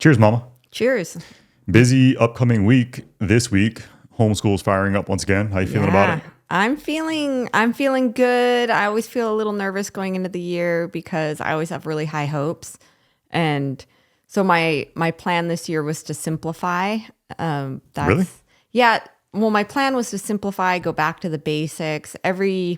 Cheers, Mama. Cheers. Busy upcoming week this week. Homeschool's firing up once again. How you feeling about it? I'm feeling good. I always feel a little nervous going into the year because I always have really high hopes. And so my plan this year was to simplify. Really? Yeah. Well, my plan was to simplify, go back to the basics. Every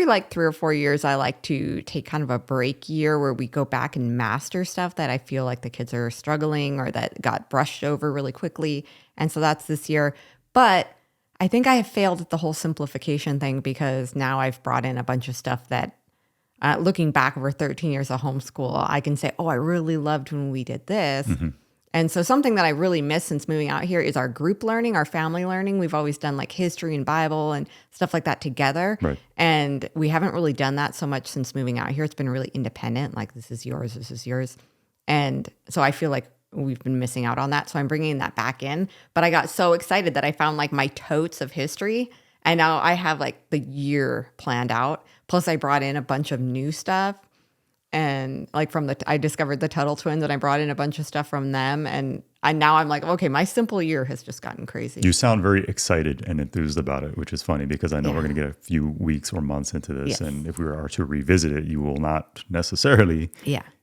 like 3 or 4 years, I like to take kind of a break year where we go back and master stuff that I feel like the kids are struggling or that got brushed over really quickly. And so that's this year. But I think I have failed at the whole simplification thing because now I've brought in a bunch of stuff that, looking back over 13 years of homeschool, I can say, oh, I really loved when we did this. Mm-hmm. And so something that I really miss since moving out here is our group learning, our family learning. We've always done like history and Bible and stuff like that together. Right. And we haven't really done that so much since moving out here. It's been really independent, like this is yours, this is yours. And so I feel like we've been missing out on that. So I'm bringing that back in. But I got so excited that I found like my totes of history. And now I have like the year planned out. Plus I brought in a bunch of new stuff. And like I discovered the Tuttle twins and I brought in a bunch of stuff from them. And now I'm like, okay, my simple year has just gotten crazy. You sound very excited and enthused about it, which is funny because I know we're going to get a few weeks or months into this. Yes. And if we are to revisit it, you will not necessarily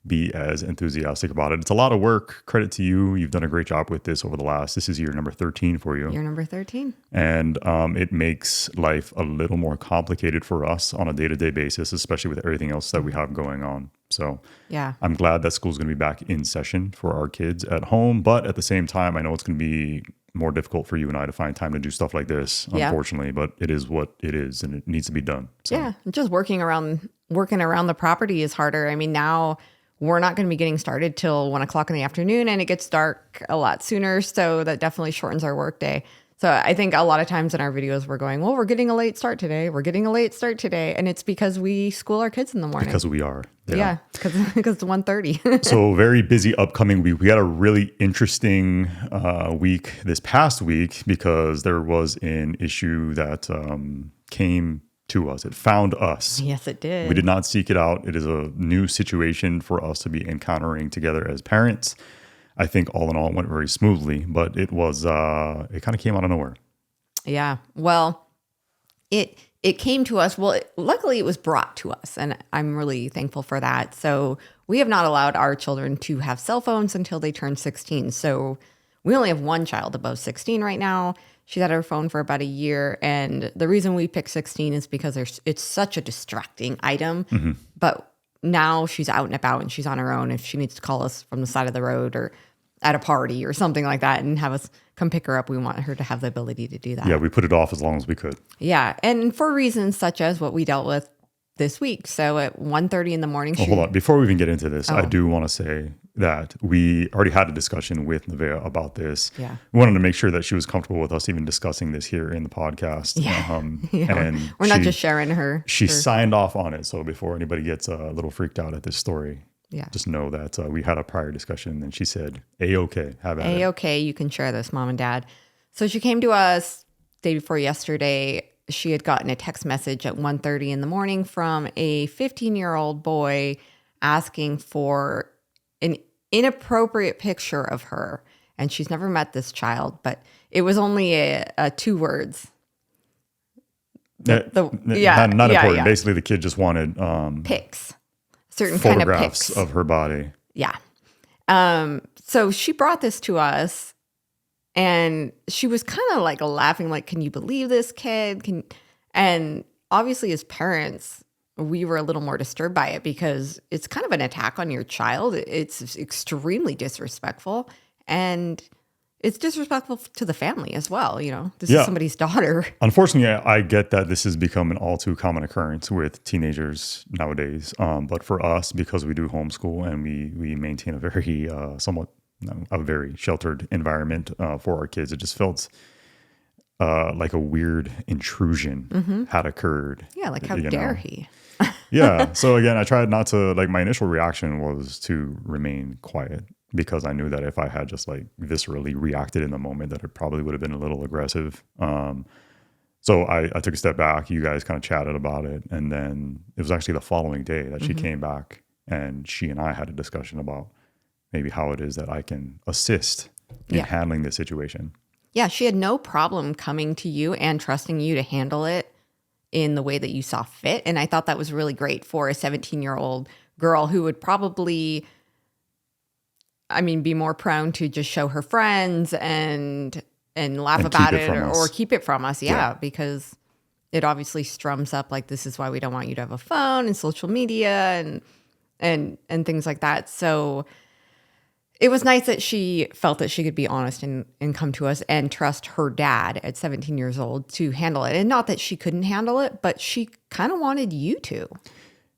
be as enthusiastic about it. It's a lot of work. Credit to you. You've done a great job with this over this is year number 13 for you. Year number 13. And it makes life a little more complicated for us on a day-to-day basis, especially with everything else that we have going on. So I'm glad that school's going to be back in session for our kids at home. But at the same time, I know it's going to be more difficult for you and I to find time to do stuff like this, unfortunately. But it is what it is and it needs to be done. So. Yeah, just working around the property is harder. I mean, now we're not going to be getting started till 1 o'clock in the afternoon and it gets dark a lot sooner. So that definitely shortens our workday. So I think a lot of times in our videos, we're going, well, we're getting a late start today. We're getting a late start today. And it's because we school our kids in the morning. Because we are. Yeah, because it's 1:30. So very busy upcoming week. We had a really interesting week this past week because there was an issue that came to us. It found us. Yes, it did. We did not seek it out. It is a new situation for us to be encountering together as parents. I think all in all, it went very smoothly, but it was, it kind of came out of nowhere. Yeah. Well, it came to us. Well, luckily it was brought to us and I'm really thankful for that. So we have not allowed our children to have cell phones until they turn 16. So we only have one child above 16 right now. She's had her phone for about a year. And the reason we picked 16 is because it's such a distracting item, but now she's out and about and she's on her own. If she needs to call us from the side of the road or at a party or something like that and have us come pick her up, we want her to have the ability to do that. Yeah, we put it off as long as we could. Yeah, and for reasons such as what we dealt with this week. So at 1:30 in the morning. Hold on. Before we even get into this, I do want to say that we already had a discussion with Nevaeh about this. Yeah. We wanted to make sure that she was comfortable with us even discussing this here in the podcast. Yeah. And we're not just sharing her. She signed off on it. So before anybody gets a little freaked out at this story, just know that we had a prior discussion and she said, A-okay, have at it. A-okay, you can share this, Mom and Dad. So she came to us day before yesterday. She had gotten a text message at 1:30 in the morning from a 15-year-old boy asking for an inappropriate picture of her. And she's never met this child, but it was only a 2 words. Not important. Yeah. Basically, the kid just wanted pics. Certain kind of pics of her body. Yeah. So she brought this to us and she was kind of like laughing, like, can you believe this kid? And obviously as parents, we were a little more disturbed by it because it's kind of an attack on your child. It's extremely disrespectful and it's disrespectful to the family as well. You know, this is somebody's daughter. Unfortunately, I get that this has become an all too common occurrence with teenagers nowadays. But for us, because we do homeschool and we maintain a very very sheltered environment for our kids, it just felt like a weird intrusion had occurred. Yeah, like how dare he? Yeah. So again, I tried not to, like, my initial reaction was to remain quiet because I knew that if I had just like viscerally reacted in the moment, that it probably would have been a little aggressive. So I took a step back. You guys kind of chatted about it. And then it was actually the following day that she came back and she and I had a discussion about maybe how it is that I can assist in handling this situation. Yeah, she had no problem coming to you and trusting you to handle it in the way that you saw fit. And I thought that was really great for a 17-year-old girl who would probably, be more prone to just show her friends and laugh about it or keep it from us. Yeah, because it obviously strums up like, this is why we don't want you to have a phone and social media and things like that. So it was nice that she felt that she could be honest and come to us and trust her dad at 17 years old to handle it. And not that she couldn't handle it, but she kind of wanted you to.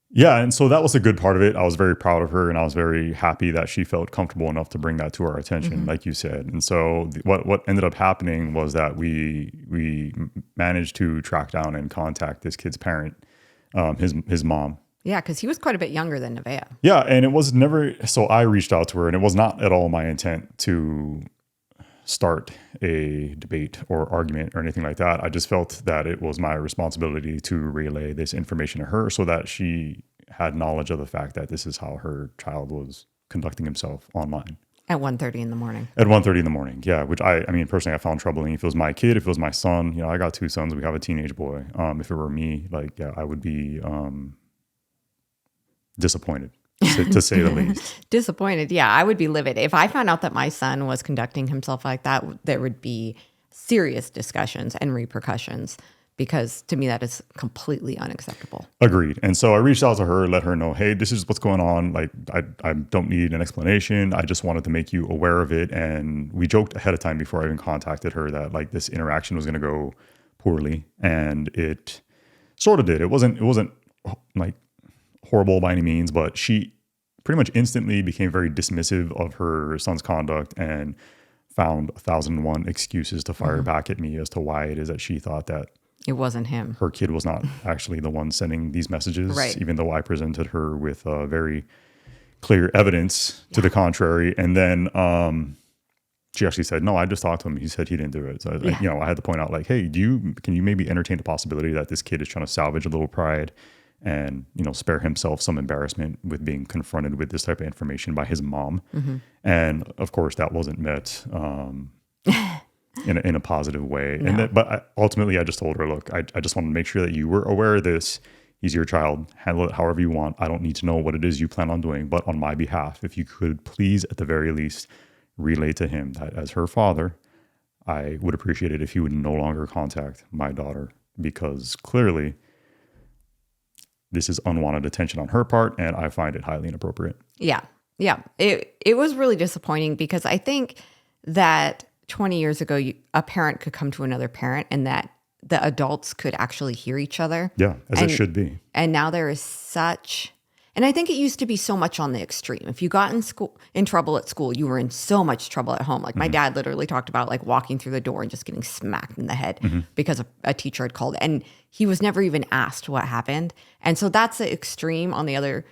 Yeah. And so that was a good part of it. I was very proud of her, and I was very happy that she felt comfortable enough to bring that to our attention, like you said. And so what ended up happening was that we managed to track down and contact this kid's parent, his mom. Yeah, because he was quite a bit younger than Nevaeh. Yeah, and it was never, so I reached out to her, and it was not at all my intent to start a debate or argument or anything like that. I just felt that it was my responsibility to relay this information to her so that she had knowledge of the fact that this is how her child was conducting himself online. At 1:30 in the morning. At 1:30 in the morning, yeah, which I mean, personally, I found troubling. If it was my kid, if it was my son, I got 2 sons, we have a teenage boy. If it were me, I would be... disappointed, to say the least. Disappointed. Yeah, I would be livid. If I found out that my son was conducting himself like that, there would be serious discussions and repercussions, because to me, that is completely unacceptable. Agreed. And so I reached out to her, let her know, hey, this is what's going on. Like, I don't need an explanation. I just wanted to make you aware of it. And we joked ahead of time before I even contacted her that like this interaction was going to go poorly. And it sort of did. It wasn't like horrible by any means, but she pretty much instantly became very dismissive of her son's conduct and found 1,001 excuses to fire back at me as to why it is that she thought that it wasn't him. Her kid was not actually the one sending these messages, even though I presented her with very clear evidence to the contrary. And then she actually said, no, I just talked to him. He said he didn't do it. So I had to point out like, hey, can you maybe entertain the possibility that this kid is trying to salvage a little pride and, spare himself some embarrassment with being confronted with this type of information by his mom. And of course that wasn't met in a positive way. No. But ultimately I just told her, look, I just want to make sure that you were aware of this. He's your child. Handle it however you want. I don't need to know what it is you plan on doing, but on my behalf, if you could please at the very least relay to him that as her father, I would appreciate it if he would no longer contact my daughter, because clearly this is unwanted attention on her part, and I find it highly inappropriate. Yeah. It was really disappointing, because I think that 20 years ago, a parent could come to another parent and that the adults could actually hear each other. Yeah, as it should be. And now there is such... And I think it used to be so much on the extreme. If you got in trouble at school, you were in so much trouble at home. Like my dad literally talked about like walking through the door and just getting smacked in the head because a teacher had called, and he was never even asked what happened. And so that's the extreme on the other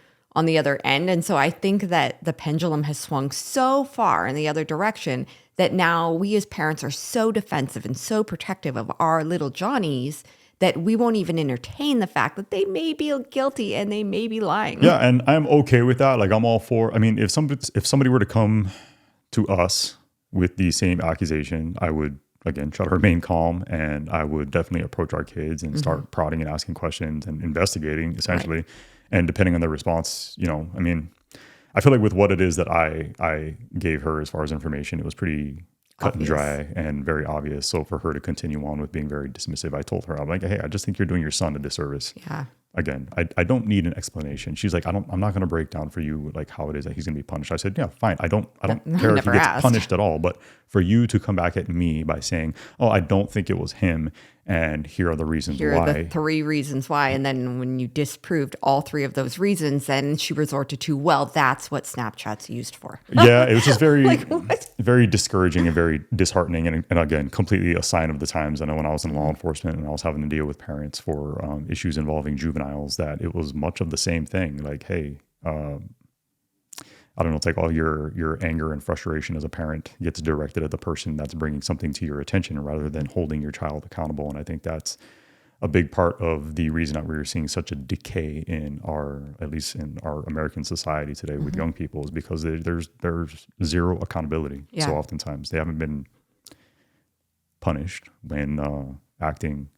end. And so I think that the pendulum has swung so far in the other direction that now we as parents are so defensive and so protective of our little Johnnies that we won't even entertain the fact that they may be guilty and they may be lying. Yeah, and I'm okay with that. Like I'm all for, if somebody were to come to us with the same accusation, I would, again, try to remain calm, and I would definitely approach our kids and start prodding and asking questions and investigating, essentially. Right. And depending on their response, I feel like with what it is that I gave her as far as information, it was pretty cut and dry and very obvious. So for her to continue on with being very dismissive, I told her, I'm like, hey, I just think you're doing your son a disservice. Yeah. Again, I don't need an explanation. She's like, I'm not going to break down for you like how it is that he's going to be punished. I said, yeah, fine. I don't care if he gets punished at all. But for you to come back at me by saying, oh, I don't think it was him, and here are the reasons why. Here are the 3 reasons why. And then when you disproved all 3 of those reasons, then she resorted to, well, that's what Snapchat's used for. Yeah, it was just very, very discouraging and very disheartening. And again, completely a sign of the times. I know when I was in law enforcement and I was having to deal with parents for issues involving juveniles, that it was much of the same thing. Like, hey, I don't know, it's like all your anger and frustration as a parent gets directed at the person that's bringing something to your attention rather than holding your child accountable. And I think that's a big part of the reason that we're seeing such a decay in at least in our American society today with young people is because there's zero accountability. So oftentimes they haven't been punished when acting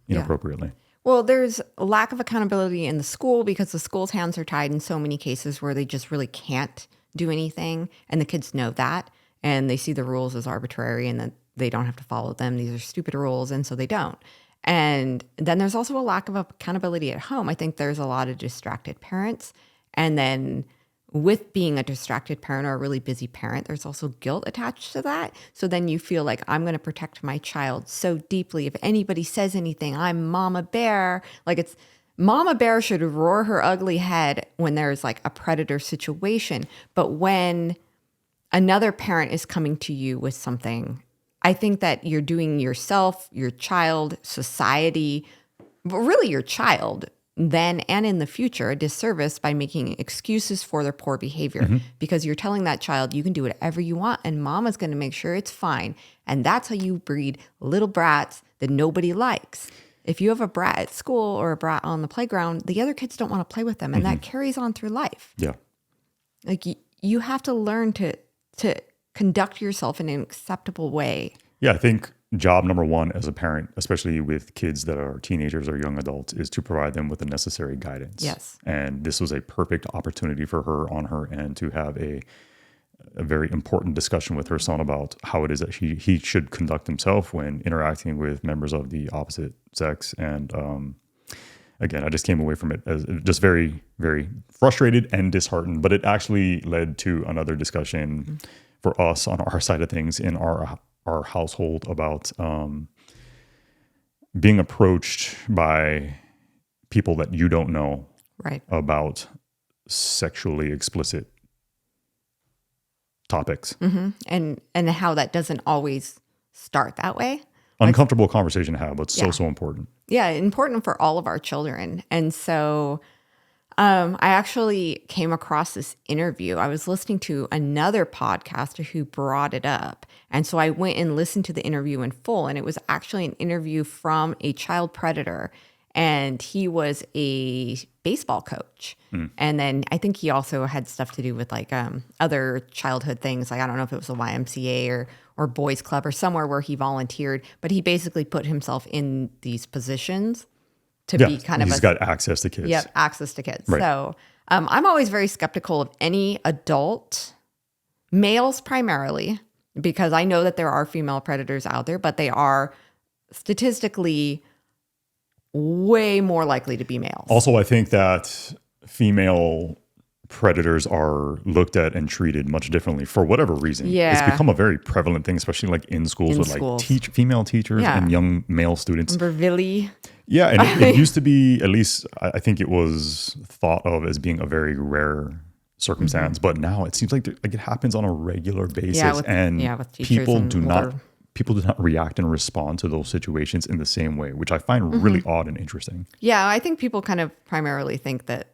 inappropriately. Well, there's a lack of accountability in the school because the school's hands are tied in so many cases where they just really can't do anything. And the kids know that. And they see the rules as arbitrary and that they don't have to follow them. These are stupid rules. And so they don't. And then there's also a lack of accountability at home. I think there's a lot of distracted parents. And then with being a distracted parent or a really busy parent, there's also guilt attached to that. So then you feel like I'm going to protect my child so deeply. If anybody says anything, I'm Mama Bear. Like it's Mama Bear should roar her ugly head when there's like a predator situation. But when another parent is coming to you with something, I think that you're doing yourself, your child, society, but really your child then and in the future a disservice by making excuses for their poor behavior because you're telling that child you can do whatever you want and mama's going to make sure it's fine. And that's how you breed little brats that nobody likes. If you have a brat at school or a brat on the playground, the other kids don't want to play with them. And that carries on through life. Yeah. Like you have to learn to conduct yourself in an acceptable way. Yeah, I think job number one as a parent, especially with kids that are teenagers or young adults, is to provide them with the necessary guidance. Yes. And this was a perfect opportunity for her on her end to have a very important discussion with her son about how it is that he should conduct himself when interacting with members of the opposite sex. And again, I just came away from it as just very, very frustrated and disheartened. But it actually led to another discussion for us on our side of things in our household about being approached by people that you don't know about sexually explicit topics. And how that doesn't always start that way. Uncomfortable conversation to have, but so important. Yeah, important for all of our children. And so I actually came across this interview. I was listening to another podcaster who brought it up. And so I went and listened to the interview in full. And it was actually an interview from a child predator. And he was a baseball coach. And then I think he also had stuff to do with like other childhood things. Like I don't know if it was a YMCA or boys club or somewhere where he volunteered. But he basically put himself in these positions to be kind of he's got access to kids. Yep, access to kids. Right. So I'm always very skeptical of any adult, males primarily, because I know that there are female predators out there, but they are statistically way more likely to be males. Also, I think that female predators are looked at and treated much differently for whatever reason. Yeah. It's become a very prevalent thing, especially like in schools with like female teachers and young male students. Remember Villy? Yeah, and it used to be, at least I think it was thought of as being a very rare circumstance, but now it seems like it happens on a regular basis, with people and do not react and respond to those situations in the same way, which I find really odd and interesting. Yeah, I think people kind of primarily think that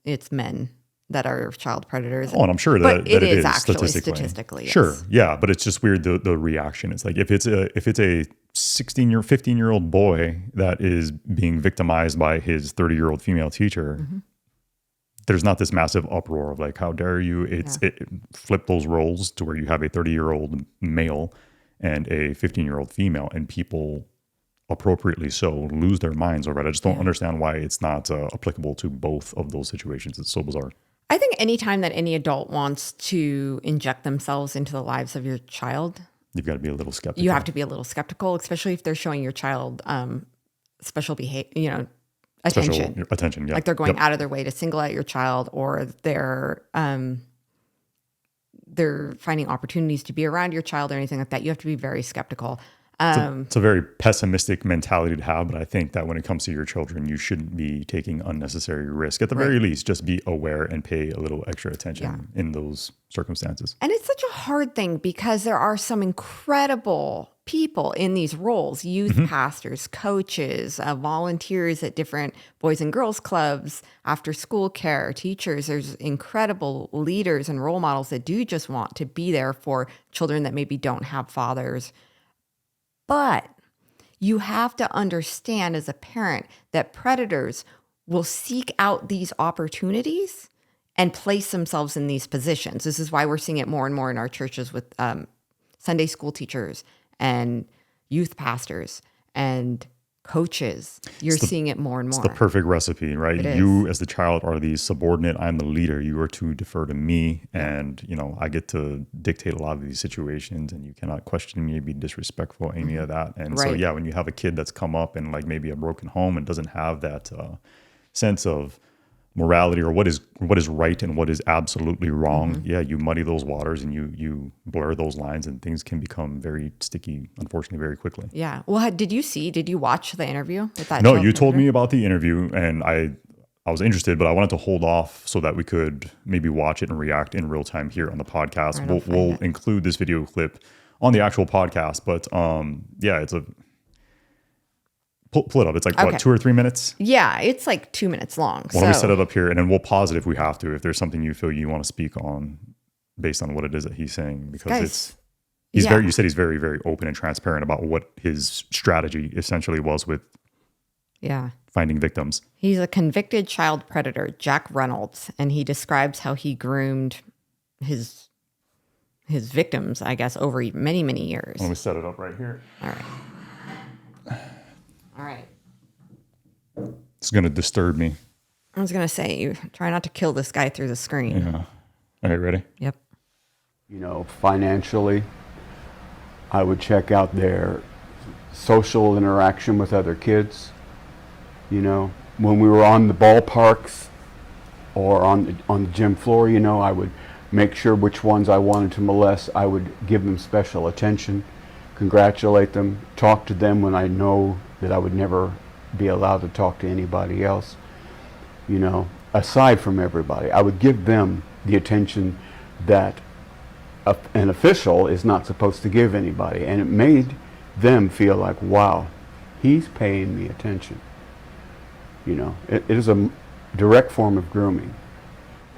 it's men that are child predators. Oh, and I'm sure that it is actually statistically. Yes. Sure, yeah, but it's just weird the reaction. It's like if it's a 15-year-old boy that is being victimized by his 30-year-old female teacher, there's not this massive uproar of like, how dare you? It flip those roles to where you have a 30-year-old male and a 15-year-old female, and people appropriately so lose their minds over it. I just don't understand why it's not applicable to both of those situations. It's so bizarre. I think anytime that any adult wants to inject themselves into the lives of your child, you've got to be a little skeptical. You have to be a little skeptical, especially if they're showing your child special behavior, attention. Attention, yeah. Like they're going out of their way to single out your child, or they're finding opportunities to be around your child or anything like that. You have to be very skeptical. It's a very pessimistic mentality to have, but I think that when it comes to your children, you shouldn't be taking unnecessary risk. At the very least, just be aware and pay a little extra attention in those circumstances. And it's such a hard thing because there are some incredible people in these roles, youth pastors, coaches, volunteers at different boys and girls clubs, after school care, teachers. There's incredible leaders and role models that do just want to be there for children that maybe don't have fathers. But You have to understand as a parent that predators will seek out these opportunities and place themselves in these positions. This is why we're seeing it more and more in our churches with Sunday school teachers and youth pastors and coaches. You're seeing it more and more. It's the perfect recipe, right? You as the child are the subordinate. I'm the leader. You are to defer to me. And, I get to dictate a lot of these situations, and you cannot question me, be disrespectful, any of that. And so, when you have a kid that's come up and like maybe a broken home and doesn't have that sense of morality or what is right and what is absolutely wrong, you muddy those waters and you blur those lines, and things can become very sticky, unfortunately, very quickly. Yeah. Well, did you watch the interview with that? No, you told me about the interview, and I was interested, but I wanted to hold off so that we could maybe watch it and react in real time here on the podcast. We'll include this video clip on the actual podcast, but it's a pull it up. It's like what, 2 or 3 minutes? Yeah, it's like 2 minutes long. Why don't we set it up here, and then we'll pause it if we have to, if there's something you feel you want to speak on based on what it is that he's saying, because you said he's very, very open and transparent about what his strategy essentially was with finding victims. He's a convicted child predator, Jack Reynolds, and he describes how he groomed his victims, I guess, over many, many years. Let me set it up right here. All right. It's going to disturb me. I was going to say, you try not to kill this guy through the screen. Yeah. All right, ready? Yep. Financially, I would check out their social interaction with other kids. When we were on the ballparks or on the gym floor, I would make sure which ones I wanted to molest. I would give them special attention, congratulate them, talk to them when I know that I would never be allowed to talk to anybody else. Aside from everybody, I would give them the attention that an official is not supposed to give anybody. And it made them feel like, wow, he's paying me attention. It is a direct form of grooming.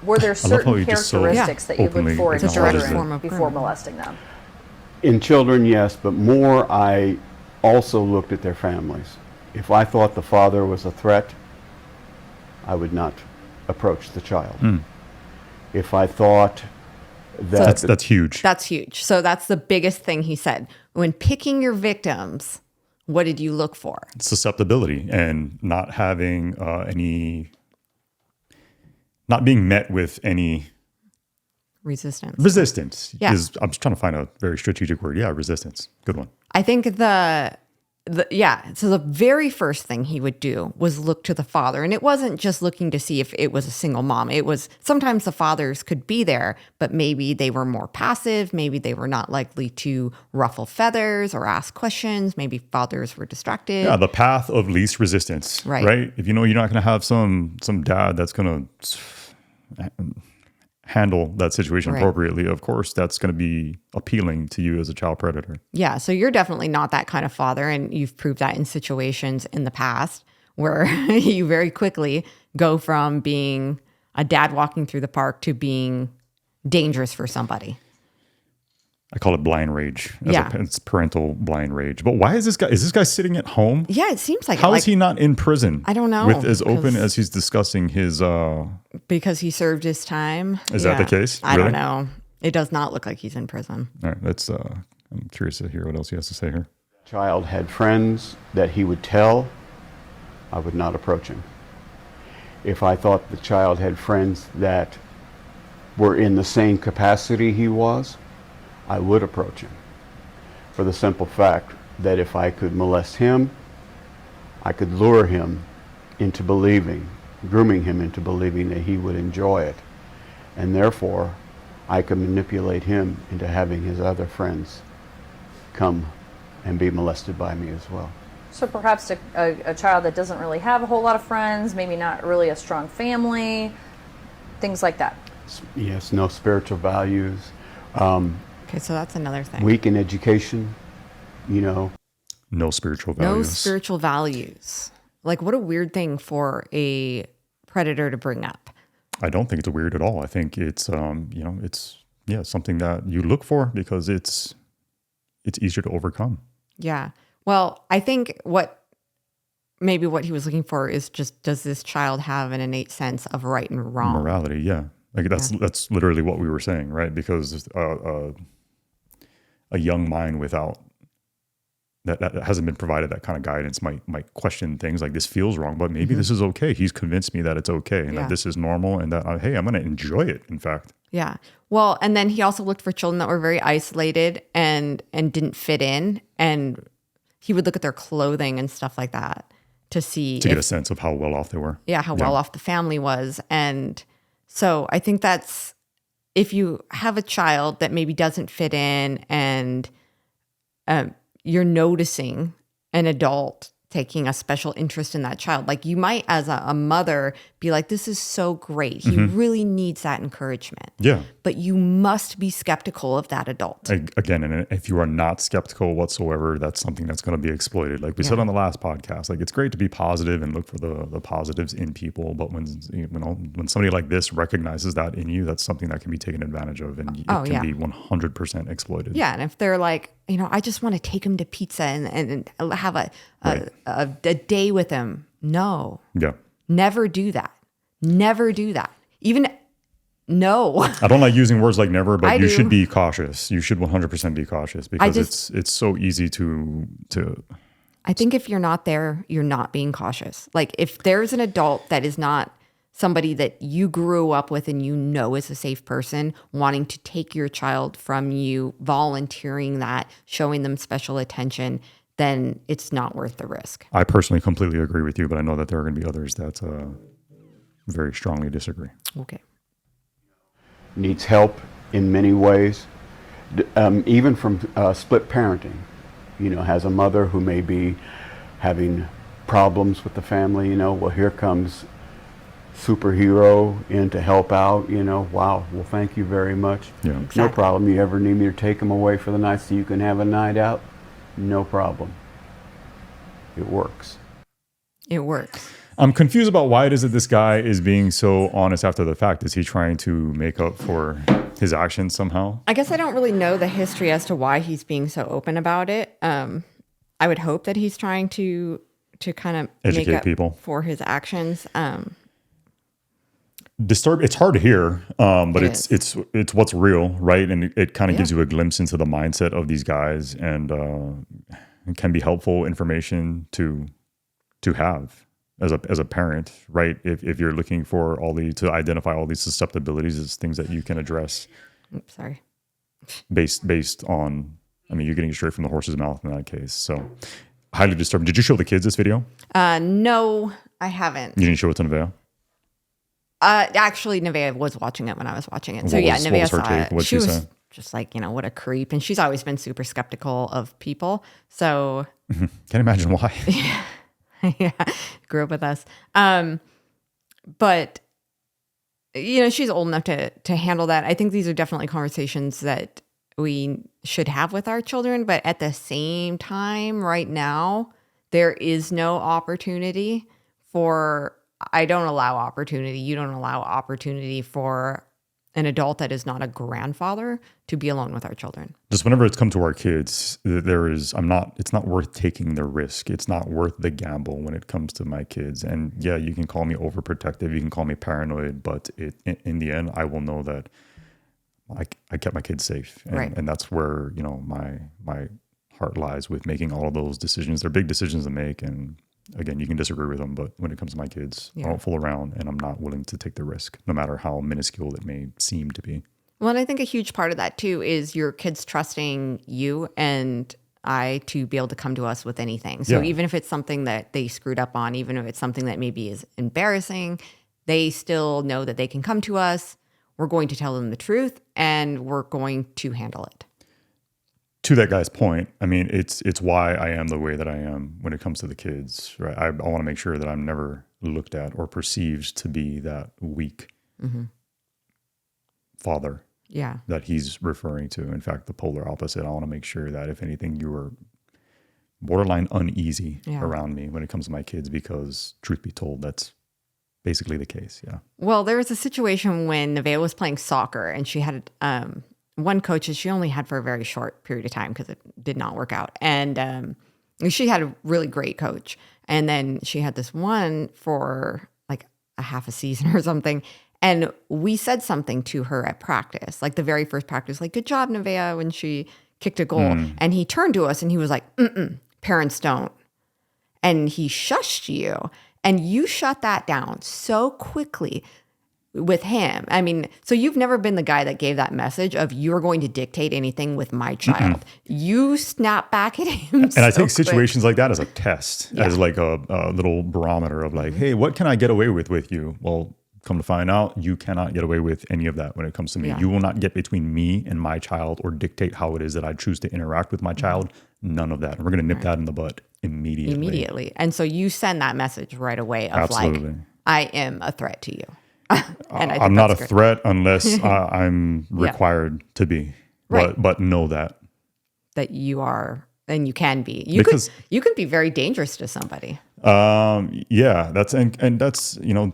Were there certain characteristics that you look for in children before molesting them? In children, yes, but more I also looked at their families. If I thought the father was a threat, I would not approach the child. If I thought that... That's huge. That's huge. So that's the biggest thing he said. When picking your victims, what did you look for? Susceptibility and not having not being met with any... Resistance. Yeah. I'm just trying to find a very strategic word. Yeah, resistance. Good one. I think so the very first thing he would do was look to the father. And it wasn't just looking to see if it was a single mom. It was sometimes the fathers could be there, but maybe they were more passive. Maybe they were not likely to ruffle feathers or ask questions. Maybe fathers were distracted. Yeah, the path of least resistance. Right? If you're not going to have some dad that's going to handle that situation appropriately, of course, that's going to be appealing to you as a child predator. Yeah, so you're definitely not that kind of father, and you've proved that in situations in the past where you very quickly go from being a dad walking through the park to being dangerous for somebody. I call it blind rage. It's parental blind rage. But why is this guy sitting at home? Yeah, it seems like How is he not in prison? I don't know. With as open as he's discussing his... Because he served his time. Is that the case? I don't know. It does not look like he's in prison. All right, I'm curious to hear what else he has to say here. Child had friends that he would tell, I would not approach him. If I thought the child had friends that were in the same capacity he was, I would approach him, for the simple fact that if I could molest him, I could lure him into grooming him into believing that he would enjoy it. And therefore, I could manipulate him into having his other friends come and be molested by me as well. So perhaps a child that doesn't really have a whole lot of friends, maybe not really a strong family, things like that. Yes, no spiritual values. Okay, so that's another thing. Weak in education, No spiritual values. No spiritual values. Like, what a weird thing for a predator to bring up. I don't think it's weird at all. I think it's, it's something that you look for because it's easier to overcome. Yeah. Well, I think what he was looking for is just, does this child have an innate sense of right and wrong? Morality, yeah. Like that's literally what we were saying, right? Because a young mind without that hasn't been provided that kind of guidance might question things like, this feels wrong, but maybe this is okay. He's convinced me that it's okay and that this is normal and that, hey, I'm going to enjoy it, in fact. Yeah. Well, and then he also looked for children that were very isolated and didn't fit in. And he would look at their clothing and stuff like that to get a sense of how well off they were. Yeah, how well off the family was. And so I think that's, if you have a child that maybe doesn't fit in and you're noticing an adult taking a special interest in that child, like you might as a mother be like, this is so great. He really needs that encouragement. Yeah. But you must be skeptical of that adult. Again, and if you are not skeptical whatsoever, that's something that's going to be exploited. Like we said on the last podcast, like it's great to be positive and look for the positives in people. But when somebody like this recognizes that in you, that's something that can be taken advantage of, and it can be 100% exploited. Yeah. And if they're like, I just want to take him to pizza and have a day with him. No. Yeah. Never do that. Never do that. Even no. I don't like using words like never, but you should be cautious. You should 100% be cautious because it's so easy to. I think if you're not there, you're not being cautious. Like if there's an adult that is not somebody that you grew up with and is a safe person, wanting to take your child from you, volunteering that, showing them special attention, then it's not worth the risk. I personally completely agree with you, but I know that there are going to be others that very strongly disagree. Okay. Needs help in many ways, even from split parenting. Has a mother who may be having problems with the family. Well, here comes superhero in to help out. Wow. Well, thank you very much. Yeah. Exactly. No problem. You ever need me to take them away for the night so you can have a night out? No problem. It works. It works. I'm confused about why it is that this guy is being so honest after the fact. Is he trying to make up for his actions somehow? I guess I don't really know the history as to why he's being so open about it. I would hope that he's trying to kind of educate make up people for his actions. It's hard to hear, but it's what's real, right? And it kind of gives you a glimpse into the mindset of these guys, and it can be helpful information to have as a parent, right? If you're looking for to identify all these susceptibilities as things that you can address. Oops, sorry. Based on, you're getting it straight from the horse's mouth in that case. So highly disturbing. Did you show the kids this video? No, I haven't. You didn't show it to Nevaeh? Actually, Nevaeh was watching it when I was watching it. So Nevaeh saw it. What'd she was say? Just like, what a creep. And she's always been super skeptical of people. So can't imagine why. Yeah, grew up with us. But she's old enough to handle that. I think these are definitely conversations that we should have with our children. But at the same time, right now, there is no opportunity I don't allow opportunity. You don't allow opportunity for an adult that is not a grandfather to be alone with our children. Just whenever it's come to our kids, it's not worth taking the risk. It's not worth the gamble when it comes to my kids. And yeah, you can call me overprotective. You can call me paranoid, but in the end, I will know that I kept my kids safe. And that's where, my heart lies with making all of those decisions. They're big decisions to make. And again, you can disagree with them, but when it comes to my kids, I don't fool around, and I'm not willing to take the risk, no matter how minuscule it may seem to be. Well, and I think a huge part of that too is your kids trusting you and I to be able to come to us with anything. So even if it's something that they screwed up on, even if it's something that maybe is embarrassing, they still know that they can come to us. We're going to tell them the truth, and we're going to handle it. To that guy's point, it's why I am the way that I am when it comes to the kids, right? I want to make sure that I'm never looked at or perceived to be that weak father that he's referring to. In fact, the polar opposite. I want to make sure that if anything, you are borderline uneasy around me when it comes to my kids, because truth be told, that's basically the case. Yeah. Well, there was a situation when Nevaeh was playing soccer, and she had one coach that she only had for a very short period of time because it did not work out. And She had a really great coach. And then she had this one for like a half a season or something. And we said something to her at practice, like the very first practice, like, good job, Nevaeh, when she kicked a goal. And he turned to us and he was like, parents don't. And he shushed you. And you shut that down so quickly with him. I mean, so you've never been the guy that gave that message of you're going to dictate anything with my child. You snap back at him. And I take situations like that as a test, as like a little barometer of like, hey, what can I get away with you? Well, come to find out, you cannot get away with any of that when it comes to me. You will not get between me and my child or dictate how it is that I choose to interact with my child. None of that. And we're going to nip that in the bud immediately. And so you send that message right away of like, I am a threat to you. And I'm not a threat unless I'm required to be. But know that you are, and you can be. You can be very dangerous to somebody. That's and that's, you know,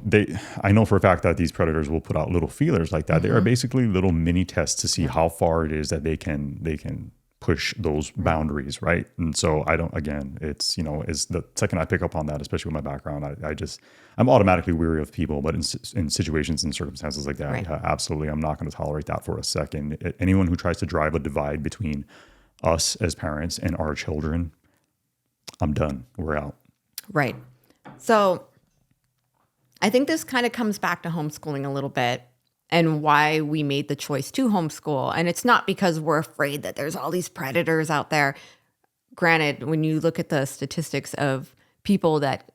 I know for a fact that these predators will put out little feelers like that. They are basically little mini tests to see how far it is that they can push those boundaries, right? And so it's, you know, is the second I pick up on that, especially with my background, I'm automatically weary of people. But in situations and circumstances like that, absolutely, I'm not going to tolerate that for a second. Anyone who tries to drive a divide between us as parents and our children, I'm done. We're out. Right. So I think this kind of comes back to homeschooling a little bit and why we made the choice to homeschool. And it's not because we're afraid that there's all these predators out there. Granted, when you look at the statistics of people that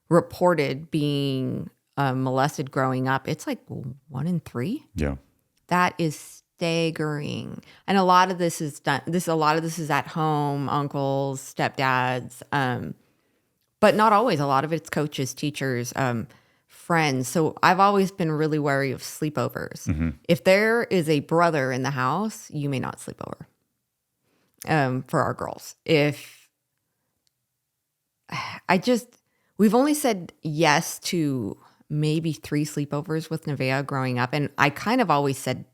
reported being molested growing up, it's like 1 in 3. Yeah. That is staggering. And a lot of this is at home, uncles, stepdads, but not always. A lot of it's coaches, teachers, friends. So I've always been really wary of sleepovers. If there is a brother in the house, you may not sleep over. For our girls, we've only said yes to maybe 3 sleepovers with Nevaeh growing up. And I kind of always said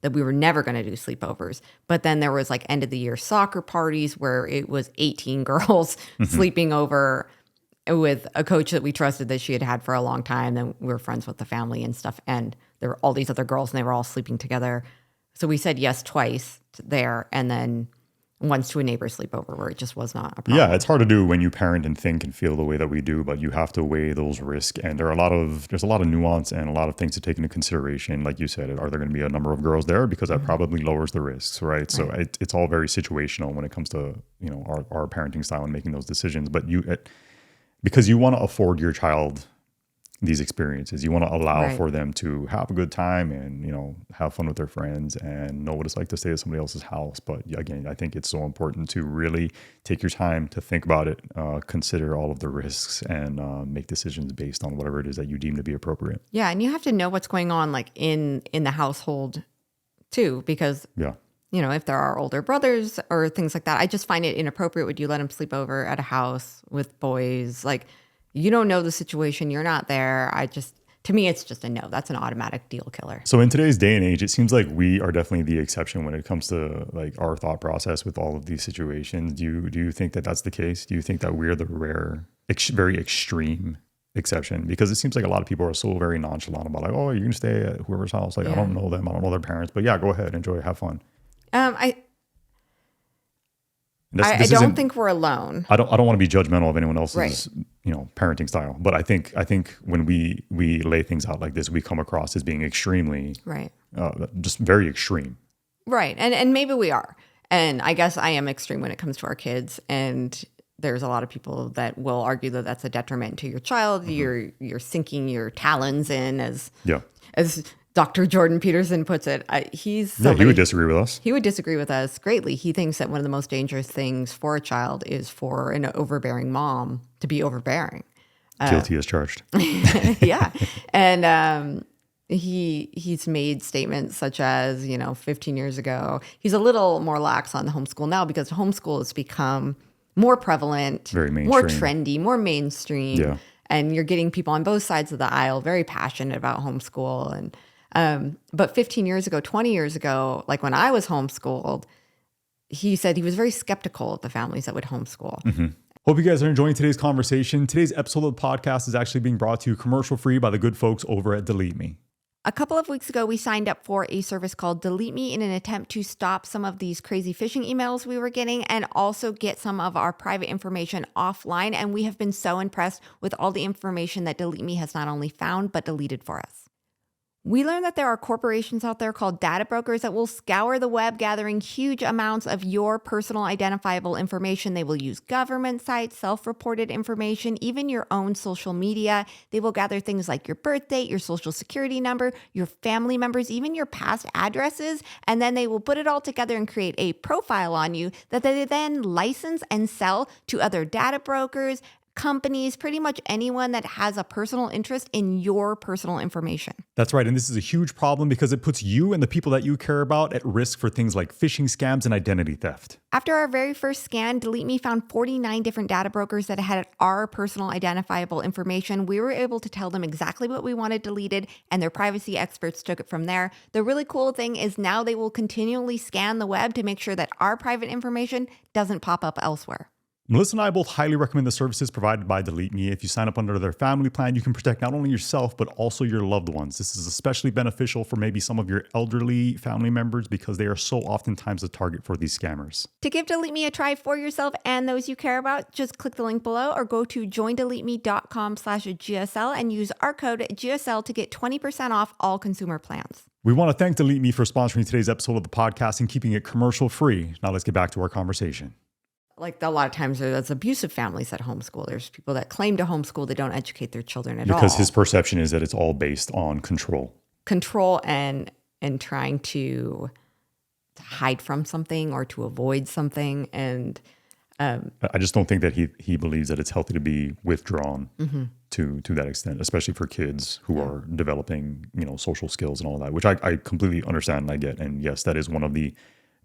that we were never going to do sleepovers. But then there was like end of the year soccer parties where it was 18 girls sleeping over with a coach that we trusted that she had for a long time. And we were friends with the family and stuff. And there were all these other girls and they were all sleeping together. So we said yes twice there. And then once to a neighbor's sleepover where it just was not a problem. Yeah, it's hard to do when you parent and think and feel the way that we do, but you have to weigh those risks. And there's a lot of nuance and a lot of things to take into consideration. Like you said, are there going to be a number of girls there? Because that probably lowers the risks, right? So it's all very situational when it comes to, you know, our parenting style and making those decisions. But because you want to afford your child these experiences, you want to allow for them to have a good time and, you know, have fun with their friends and know what it's like to stay at somebody else's house. But again, I think it's so important to really take your time to think about it, consider all of the risks, and make decisions based on whatever it is that you deem to be appropriate. Yeah, and you have to know what's going on like in the household too, because you know, if there are older brothers or things like that, I just find it inappropriate. Would you let them sleep over at a house with boys? Like, you don't know the situation. You're not there. To me, it's just a no. That's an automatic deal killer. So in today's day and age, it seems like we are definitely the exception when it comes to like our thought process with all of these situations. Do you think that that's the case? Do you think that we're the rare, very extreme exception? Because it seems like a lot of people are so very nonchalant about like, oh, you're going to stay at whoever's house. Like, I don't know them. I don't know their parents. But yeah, go ahead. Enjoy. Have fun. I don't think we're alone. I don't want to be judgmental of anyone else's, you know, parenting style. But I think when we lay things out like this, we come across as being extremely, just very extreme. Right. And maybe we are. And I guess I am extreme when it comes to our kids. And there's a lot of people that will argue that that's a detriment to your child. You're sinking your talons in as Dr. Jordan Peterson puts it. He would disagree with us. He would disagree with us greatly. He thinks that one of the most dangerous things for a child is for an overbearing mom to be overbearing. Guilty as charged. Yeah. And he's made statements such as, 15 years ago, he's a little more lax on the homeschool now because homeschool has become more prevalent, very mainstream, more trendy, more mainstream. Yeah. And you're getting people on both sides of the aisle very passionate about homeschool. And but 15 years ago, 20 years ago, like when I was homeschooled, he said he was very skeptical of the families that would homeschool. Hope you guys are enjoying today's conversation. Today's episode of the podcast is actually being brought to you commercial free by the good folks over at Delete Me. A couple of weeks ago, we signed up for a service called Delete Me in an attempt to stop some of these crazy phishing emails we were getting and also get some of our private information offline. And we have been so impressed with all the information that Delete Me has not only found, but deleted for us. We learned that there are corporations out there called data brokers that will scour the web, gathering huge amounts of your personal identifiable information. They will use government sites, self-reported information, even your own social media. They will gather things like your birth date, your social security number, your family members, even your past addresses. And then they will put it all together and create a profile on you that they then license and sell to other data brokers, companies, pretty much anyone that has a personal interest in your personal information. That's right. And this is a huge problem because it puts you and the people that you care about at risk for things like phishing scams and identity theft. After our very first scan, Delete Me found 49 different data brokers that had our personal identifiable information. We were able to tell them exactly what we wanted deleted, and their privacy experts took it from there. The really cool thing is now they will continually scan the web to make sure that our private information doesn't pop up elsewhere. Melissa and I both highly recommend the services provided by Delete Me. If you sign up under their family plan, you can protect not only yourself, but also your loved ones. This is especially beneficial for maybe some of your elderly family members because they are so oftentimes the target for these scammers. To give Delete Me a try for yourself and those you care about, just click the link below or go to joindeleteme.com/GSL and use our code GSL to get 20% off all consumer plans. We want to thank Delete Me for sponsoring today's episode of the podcast and keeping it commercial free. Now let's get back to our conversation. Like a lot of times there's abusive families that homeschool. There's people that claim to homeschool that don't educate their children at all. Because his perception is that it's all based on control. Control and trying to hide from something or to avoid something. And I just don't think that he believes that it's healthy to be withdrawn to that extent, especially for kids who are developing, social skills and all that, which I completely understand and I get. And yes, that is one of the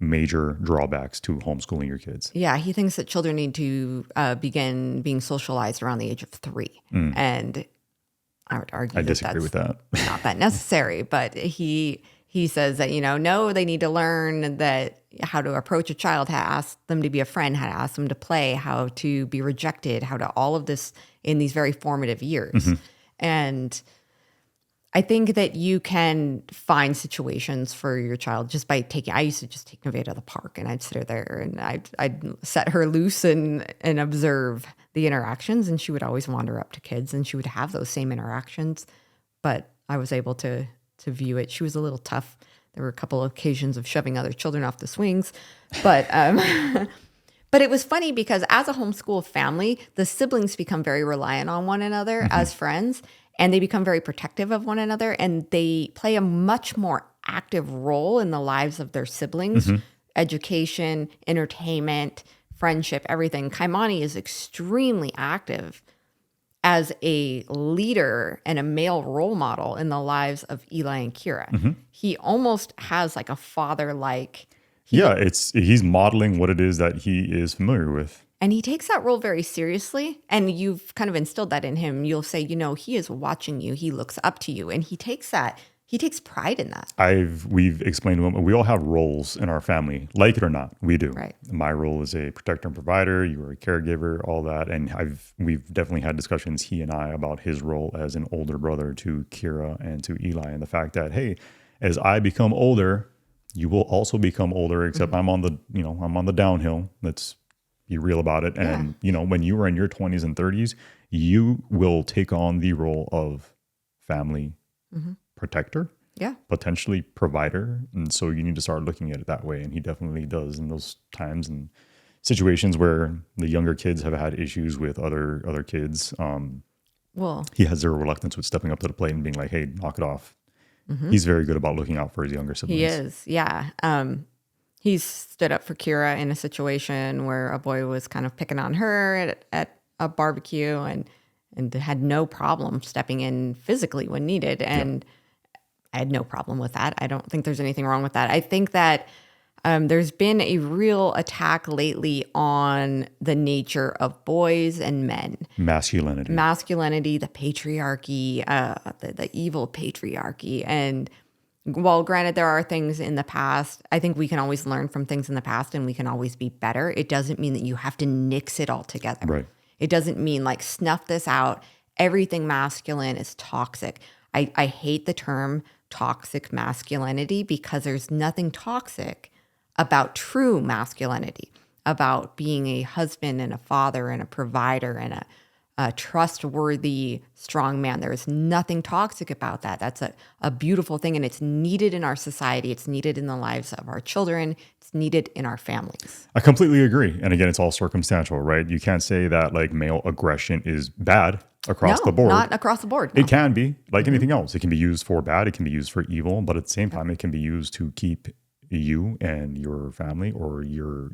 major drawbacks to homeschooling your kids. Yeah, he thinks that children need to begin being socialized around the age of 3. And I would argue I disagree with that. Not that necessary, but he says that, no, they need to learn that how to approach a child, how to ask them to be a friend, how to ask them to play, how to be rejected, how to all of this in these very formative years. And I think that you can find situations for your child just by I used to just take Nevaeh to the park and I'd sit her there and I'd set her loose and observe the interactions, and she would always wander up to kids and she would have those same interactions. But I was able to view it. She was a little tough. There were a couple of occasions of shoving other children off the swings, but but it was funny because as a homeschool family, the siblings become very reliant on one another as friends. And they become very protective of one another, and they play a much more active role in the lives of their siblings, education, entertainment, friendship, everything. Kaimani is extremely active as a leader and a male role model in the lives of Eli and Kira. He almost has like a father-like. He's modeling what it is that he is familiar with. And he takes that role very seriously. And you've kind of instilled that in him. You'll say, he is watching you. He looks up to you. And he takes pride in that. We've explained to him, we all have roles in our family, like it or not, we do. Right. My role is a protector and provider. You are a caregiver, all that. And we've definitely had discussions, he and I, about his role as an older brother to Kira and to Eli. And the fact that, hey, as I become older, you will also become older, except I'm on the downhill. Let's be real about it. And, when you are in your 20s and 30s, you will take on the role of family protector, potentially provider. And so you need to start looking at it that way. And he definitely does in those times and situations where the younger kids have had issues with other kids. He has zero reluctance with stepping up to the plate and being like, hey, knock it off. He's very good about looking out for his younger siblings. He is, yeah. He's stood up for Kira in a situation where a boy was kind of picking on her at a barbecue and had no problem stepping in physically when needed. And I had no problem with that. I don't think there's anything wrong with that. I think that there's been a real attack lately on the nature of boys and men. Masculinity, the patriarchy, the evil patriarchy. And While granted, there are things in the past, I think we can always learn from things in the past and we can always be better. It doesn't mean that you have to nix it all together. Right. It doesn't mean like snuff this out. Everything masculine is toxic. I hate the term toxic masculinity because there's nothing toxic about true masculinity, about being a husband and a father and a provider and a trustworthy, strong man. There is nothing toxic about that. That's a beautiful thing, and it's needed in our society. It's needed in the lives of our children. It's needed in our families. I completely agree. And again, it's all circumstantial, right? You can't say that like male aggression is bad across the board. Not across the board. No. It can be like anything else. It can be used for bad. It can be used for evil. But at the same time, it can be used to keep you and your family or your,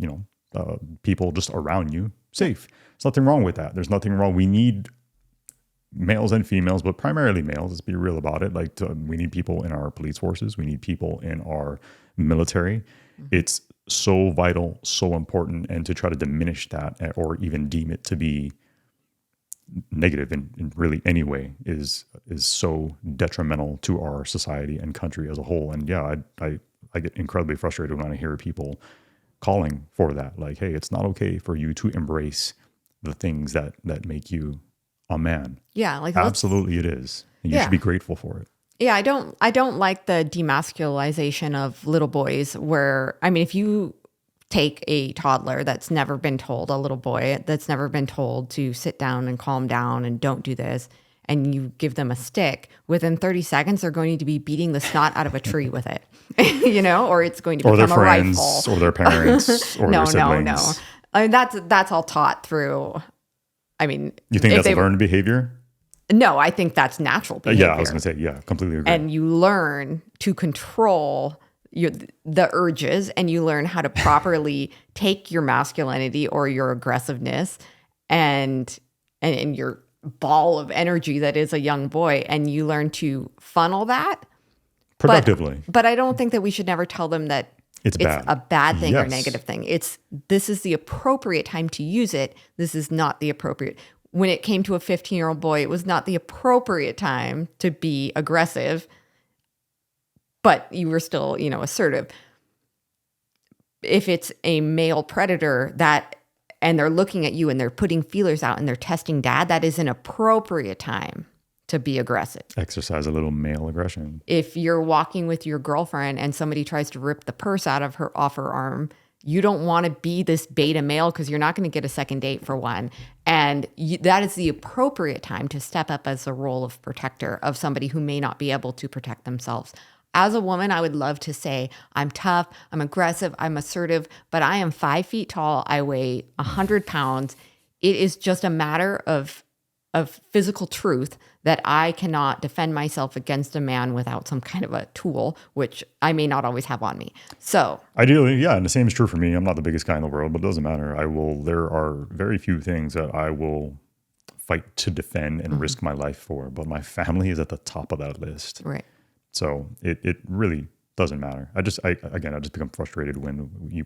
people just around you safe. There's nothing wrong with that. There's nothing wrong. We need males and females, but primarily males. Let's be real about it. We need people in our police forces. We need people in our military. Mm-hmm. It's so vital, so important. And to try to diminish that or even deem it to be negative in really any way is so detrimental to our society and country as a whole. And yeah, I get incredibly frustrated when I hear people calling for that. Like, hey, it's not okay for you to embrace the things that make you a man. Yeah, like absolutely it is. And you should be grateful for it. Yeah, I don't like the demasculization of little boys where, I mean, if you take a toddler that's never been told, a little boy that's never been told to sit down and calm down and don't do this, and you give them a stick, within 30 seconds, they're going to be beating the snot out of a tree with it, or it's going to become their friends, a rifle. Or their parents, or their siblings. No. I mean, that's all taught through, I mean. You think that's a learned behavior? No, I think that's natural behavior. Yeah, I was going to say, yeah, completely agree. And you learn to control the urges, and you learn how to properly take your masculinity or your aggressiveness and your ball of energy that is a young boy, and you learn to funnel that productively. But I don't think that we should never tell them that it's bad. A bad thing Yes. or negative thing. This is the appropriate time to use it. This is not the appropriate. When it came to a 15-year-old boy, it was not the appropriate time to be aggressive, but you were still, assertive. If it's a male predator and they're looking at you and they're putting feelers out and they're testing dad, that is an appropriate time to be aggressive. Exercise a little male aggression. If you're walking with your girlfriend and somebody tries to rip the purse off her arm, you don't want to be this beta male because you're not going to get a second date for one. And that is the appropriate time to step up as a role of protector of somebody who may not be able to protect themselves. As a woman, I would love to say, I'm tough, I'm aggressive, I'm assertive, but I am 5 feet tall. I weigh 100 pounds. It is just a matter of physical truth that I cannot defend myself against a man without some kind of a tool, which I may not always have on me. So ideally, yeah, and the same is true for me. I'm not the biggest guy in the world, but it doesn't matter. There are very few things that I will fight to defend and risk my life for, but my family is at the top of that list. Right. So it really doesn't matter. I just become frustrated when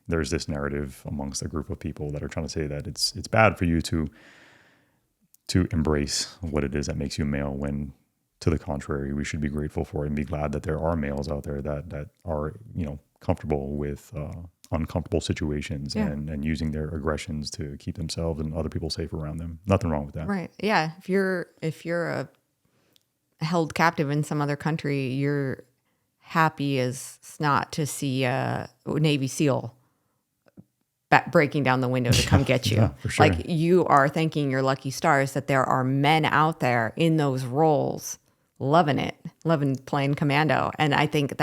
there's this narrative amongst a group of people that are trying to say that it's bad for you to embrace what it is that makes you male, when to the contrary, we should be grateful for it and be glad that there are males out there that are, comfortable with uncomfortable situations and using their aggressions to keep themselves and other people safe around them. Nothing wrong with that. Right. Yeah. If you're held captive in some other country, you're happy as snot to see a Navy SEAL breaking down the window to come get you. Yeah, for sure. Like, you are thanking your lucky stars that there are men out there in those roles, loving playing commando. And I think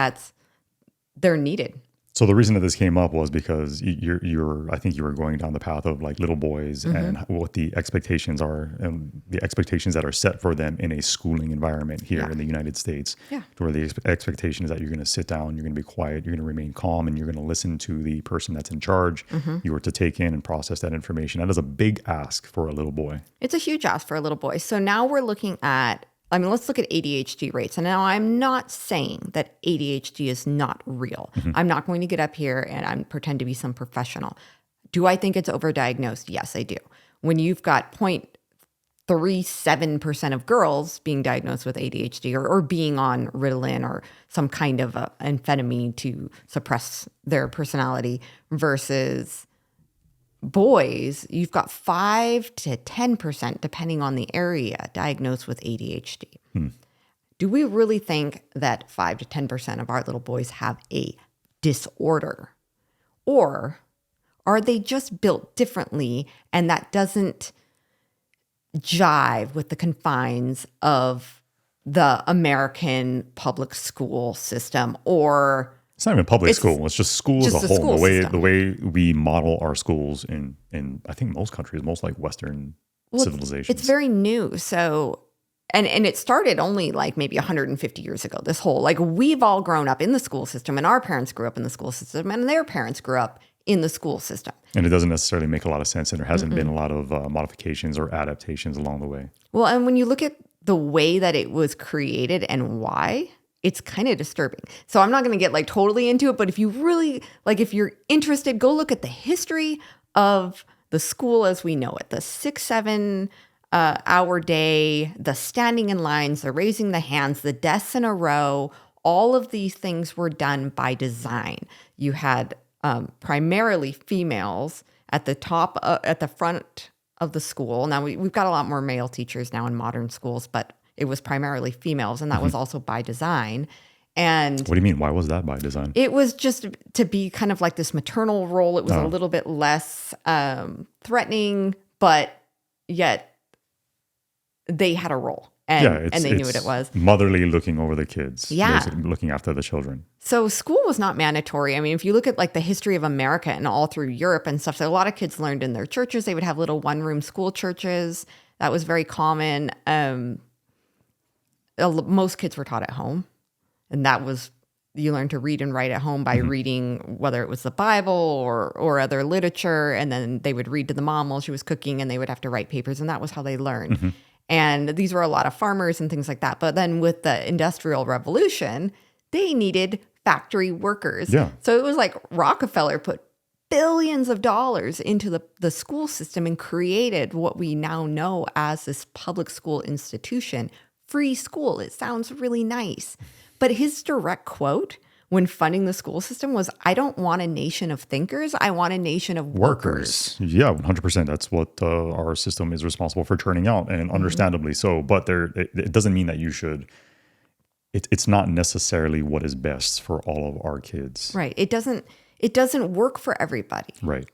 they're needed. So the reason that this came up was because I think you were going down the path of like little boys and what the expectations are, and the expectations that are set for them in a schooling environment here in the United States. Yeah. Where the expectation is that you're going to sit down, you're going to be quiet, you're going to remain calm, and you're going to listen to the person that's in charge. You are to take in and process that information. That is a big ask for a little boy. It's a huge ask for a little boy. So now we're looking at, let's look at ADHD rates. And now I'm not saying that ADHD is not real. I'm not going to get up here and pretend to be some professional. Do I think it's overdiagnosed? Yes, I do. When you've got 0.3 7% of girls being diagnosed with ADHD or being on Ritalin or some kind of amphetamine to suppress their personality versus boys, you've got 5 to 10%, depending on the area, diagnosed with ADHD. Do we really think that 5 to 10% of our little boys have a disorder? Or are they just built differently and that doesn't jive with the confines of the American public school system? Or it's not even public school, it's just school as a whole. The way we model our schools in I think most countries, most like Western civilizations. It's very new. So and it started only like maybe 150 years ago, this whole, like, we've all grown up in the school system, and our parents grew up in the school system, and their parents grew up in the school system. And it doesn't necessarily make a lot of sense, and there hasn't been a lot of modifications or adaptations along the way. Well, and when you look at the way that it was created and why, it's kind of disturbing. So I'm not going to get like totally into it, but if you really, like, if you're interested, go look at the history of the school as we know it, the 6-7 hour day, the standing in lines, the raising the hands, the desks in a row. All of these things were done by design. You had primarily females at the top, at the front of the school. Now we've got a lot more male teachers now in modern schools, but it was primarily females, and that was also by design. And what do you mean? Why was that by design? It was just to be kind of like this maternal role. It was a little bit less threatening, but yet they had a role, and they knew what it was. Motherly, looking over the kids, yeah, looking after the children. So school was not mandatory. I mean, if you look at like the history of America and all through Europe and stuff, so a lot of kids learned in their churches. They would have little one-room school churches. That was very common. Most kids were taught at home, and that was, you learned to read and write at home by reading, whether it was the Bible or other literature, and then they would read to the mom while she was cooking, and they would have to write papers, and that was how they learned. And these were a lot of farmers and things like that. But then with the Industrial Revolution, they needed factory workers. Yeah. So it was like Rockefeller put billions of dollars into the school system and created what we now know as this public school institution. Free school. It sounds really nice. But his direct quote when funding the school system was, "I don't want a nation of thinkers. I want a nation of workers." Yeah, 100%. That's what our system is responsible for turning out, and understandably so. But it doesn't mean that you should. It's not necessarily what is best for all of our kids. Right. It doesn't work for everybody. Right.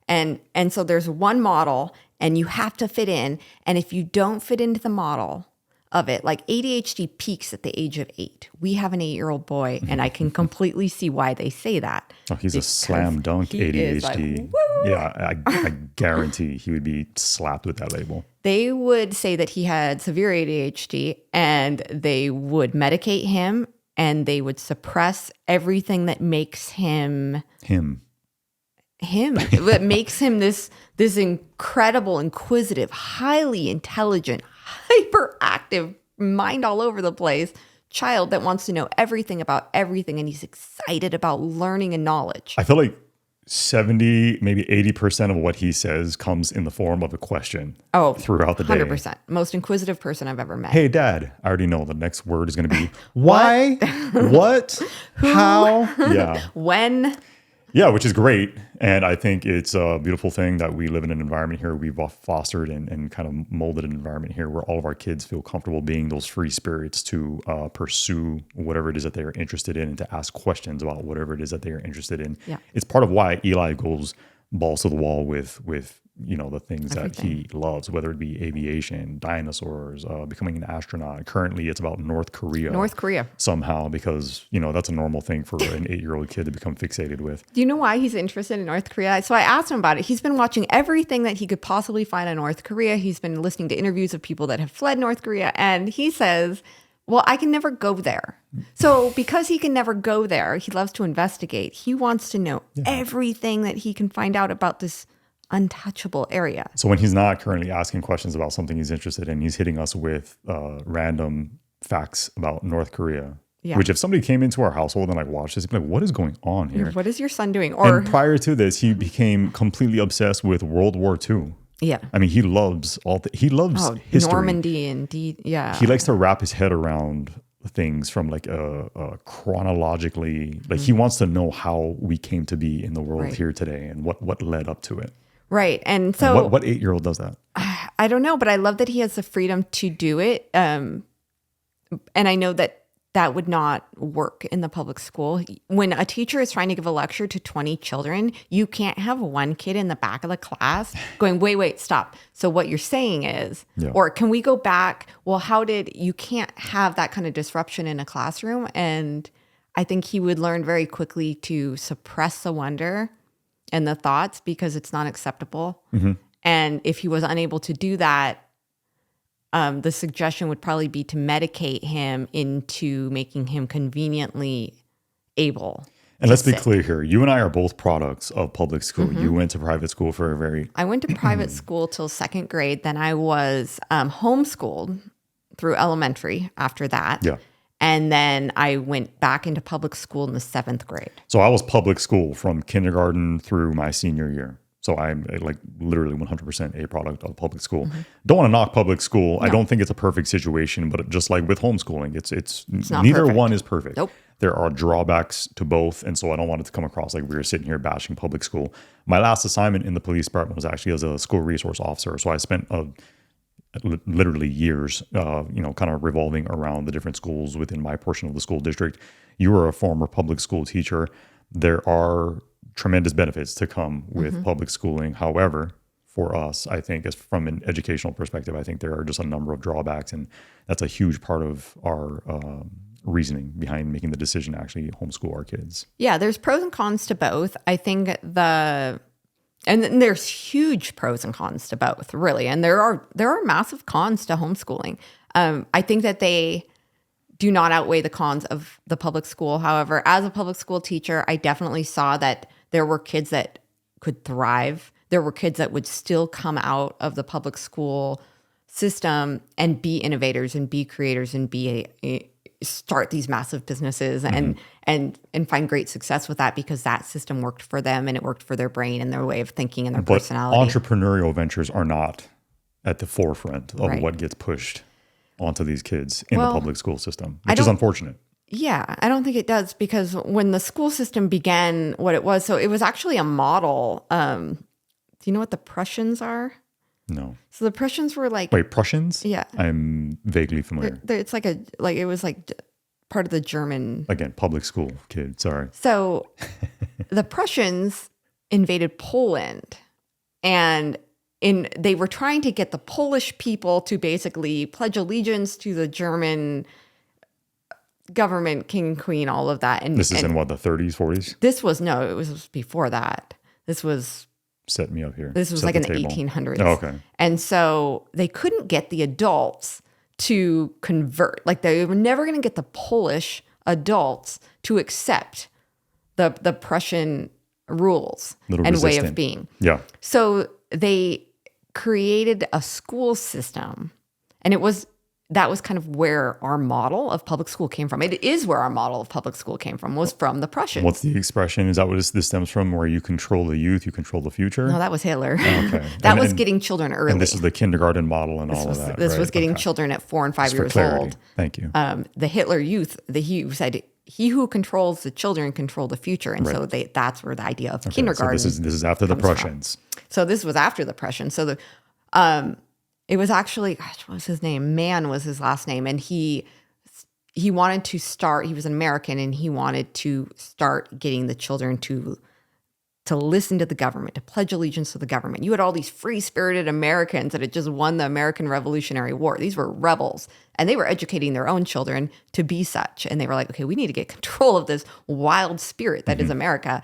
And so there's one model, and you have to fit in. And if you don't fit into the model of it, like ADHD peaks at the age of 8. We have an 8-year-old boy, and I can completely see why they say that. Oh, he's a slam dunk ADHD. Yeah, I guarantee he would be slapped with that label. They would say that he had severe ADHD, and they would medicate him, and they would suppress everything that makes him. That makes him this incredible, inquisitive, highly intelligent, hyperactive, mind all over the place child that wants to know everything about everything, and he's excited about learning and knowledge. I feel like 70, maybe 80% of what he says comes in the form of a question throughout the day. 100%. Most inquisitive person I've ever met. Hey, Dad, I already know the next word is going to be why, what, how, yeah. When. Yeah, which is great. And I think it's a beautiful thing that we live in an environment here. We've fostered and kind of molded an environment here where all of our kids feel comfortable being those free spirits to pursue whatever it is that they are interested in and to ask questions about whatever it is that they are interested in. Yeah. It's part of why Eli goes balls to the wall with the things that he loves, whether it be aviation, dinosaurs, becoming an astronaut. Currently, it's about North Korea somehow, because that's a normal thing for an 8-year-old kid to become fixated with. Do you know why he's interested in North Korea? So I asked him about it. He's been watching everything that he could possibly find on North Korea. He's been listening to interviews of people that have fled North Korea, and he says, well, I can never go there. So because he can never go there, he loves to investigate. He wants to know everything that he can find out about this untouchable area. So when he's not currently asking questions about something he's interested in, he's hitting us with random facts about North Korea. Yeah. Which if somebody came into our household and watched this, he'd be like, what is going on here? What is your son doing? And prior to this, he became completely obsessed with World War II. Yeah. I mean, he loves history. Normandy and He likes to wrap his head around things from like a chronologically, like he wants to know how we came to be in the world here today and what led up to it. Right. And so what 8-year-old does that? I don't know, but I love that he has the freedom to do it. And I know that would not work in the public school. When a teacher is trying to give a lecture to 20 children, you can't have one kid in the back of the class going, wait, stop. So what you're saying is, or can we go back? Well, you can't have that kind of disruption in a classroom. And I think he would learn very quickly to suppress the wonder and the thoughts because it's not acceptable. And if he was unable to do that, the suggestion would probably be to medicate him into making him conveniently able. And let's be clear here. You and I are both products of public school. You went to private school I went to private school till 2nd grade. Then I was homeschooled through elementary after that. Yeah. And then I went back into public school in the 7th grade. So I was public school from kindergarten through my senior year. So I'm like literally 100% a product of public school. Don't want to knock public school. No. I don't think it's a perfect situation, but just like with homeschooling, it's neither perfect. One is perfect. Nope. There are drawbacks to both. And so I don't want it to come across like we were sitting here bashing public school. My last assignment in the police department was actually as a school resource officer. So I spent literally years, kind of revolving around the different schools within my portion of the school district. You were a former public school teacher. There are tremendous benefits to come with public schooling. However, for us, I think as from an educational perspective, I think there are just a number of drawbacks, and that's a huge part of our reasoning behind making the decision to actually homeschool our kids. Yeah, there's pros and cons to both. I think and there's huge pros and cons to both, really. And there are massive cons to homeschooling. I think that they do not outweigh the cons of the public school. However, as a public school teacher, I definitely saw that there were kids that could thrive. There were kids that would still come out of the public school system and be innovators and be creators and start these massive businesses and find great success with that because that system worked for them and it worked for their brain and their way of thinking and their personality. Entrepreneurial ventures are not at the forefront of what gets pushed onto these kids in the public school system, which is unfortunate. Yeah, I don't think it does because when the school system began, what it was, so it was actually a model. Do you know what the Prussians are? No. So the Prussians were like... Wait, Prussians? Yeah. I'm vaguely familiar. It's it was like part of the German... Again, public school kid, sorry. So the Prussians invaded Poland and they were trying to get the Polish people to basically pledge allegiance to the German government, king and queen, all of that. And this is in what, the 30s, 40s? It was before that. This was... Set me up here. This was like in the 1800s. Oh, okay. And so they couldn't get the adults to convert. Like they were never going to get the Polish adults to accept the Prussian rules and way of being. Yeah. So they created a school system, and that was kind of where our model of public school came from. It is where our model of public school came from, was from the Prussians. What's the expression? Is that what this stems from, where you control the youth, you control the future? No, that was Hitler. Oh, okay. That was getting children early. And this is the kindergarten model and all of that. This was getting children at 4 and 5 years old. Thank you. The Hitler youth, he said, he who controls the children control the future. And so that's where the idea of kindergarten. So this is after the Prussians. So this was after the Prussians. So it was actually, what was his name? Mann was his last name. And he wanted to start, he was an American, and he wanted to start getting the children to listen to the government, to pledge allegiance to the government. You had all these free-spirited Americans that had just won the American Revolutionary War. These were rebels, and they were educating their own children to be such. And they were like, okay, we need to get control of this wild spirit that is America.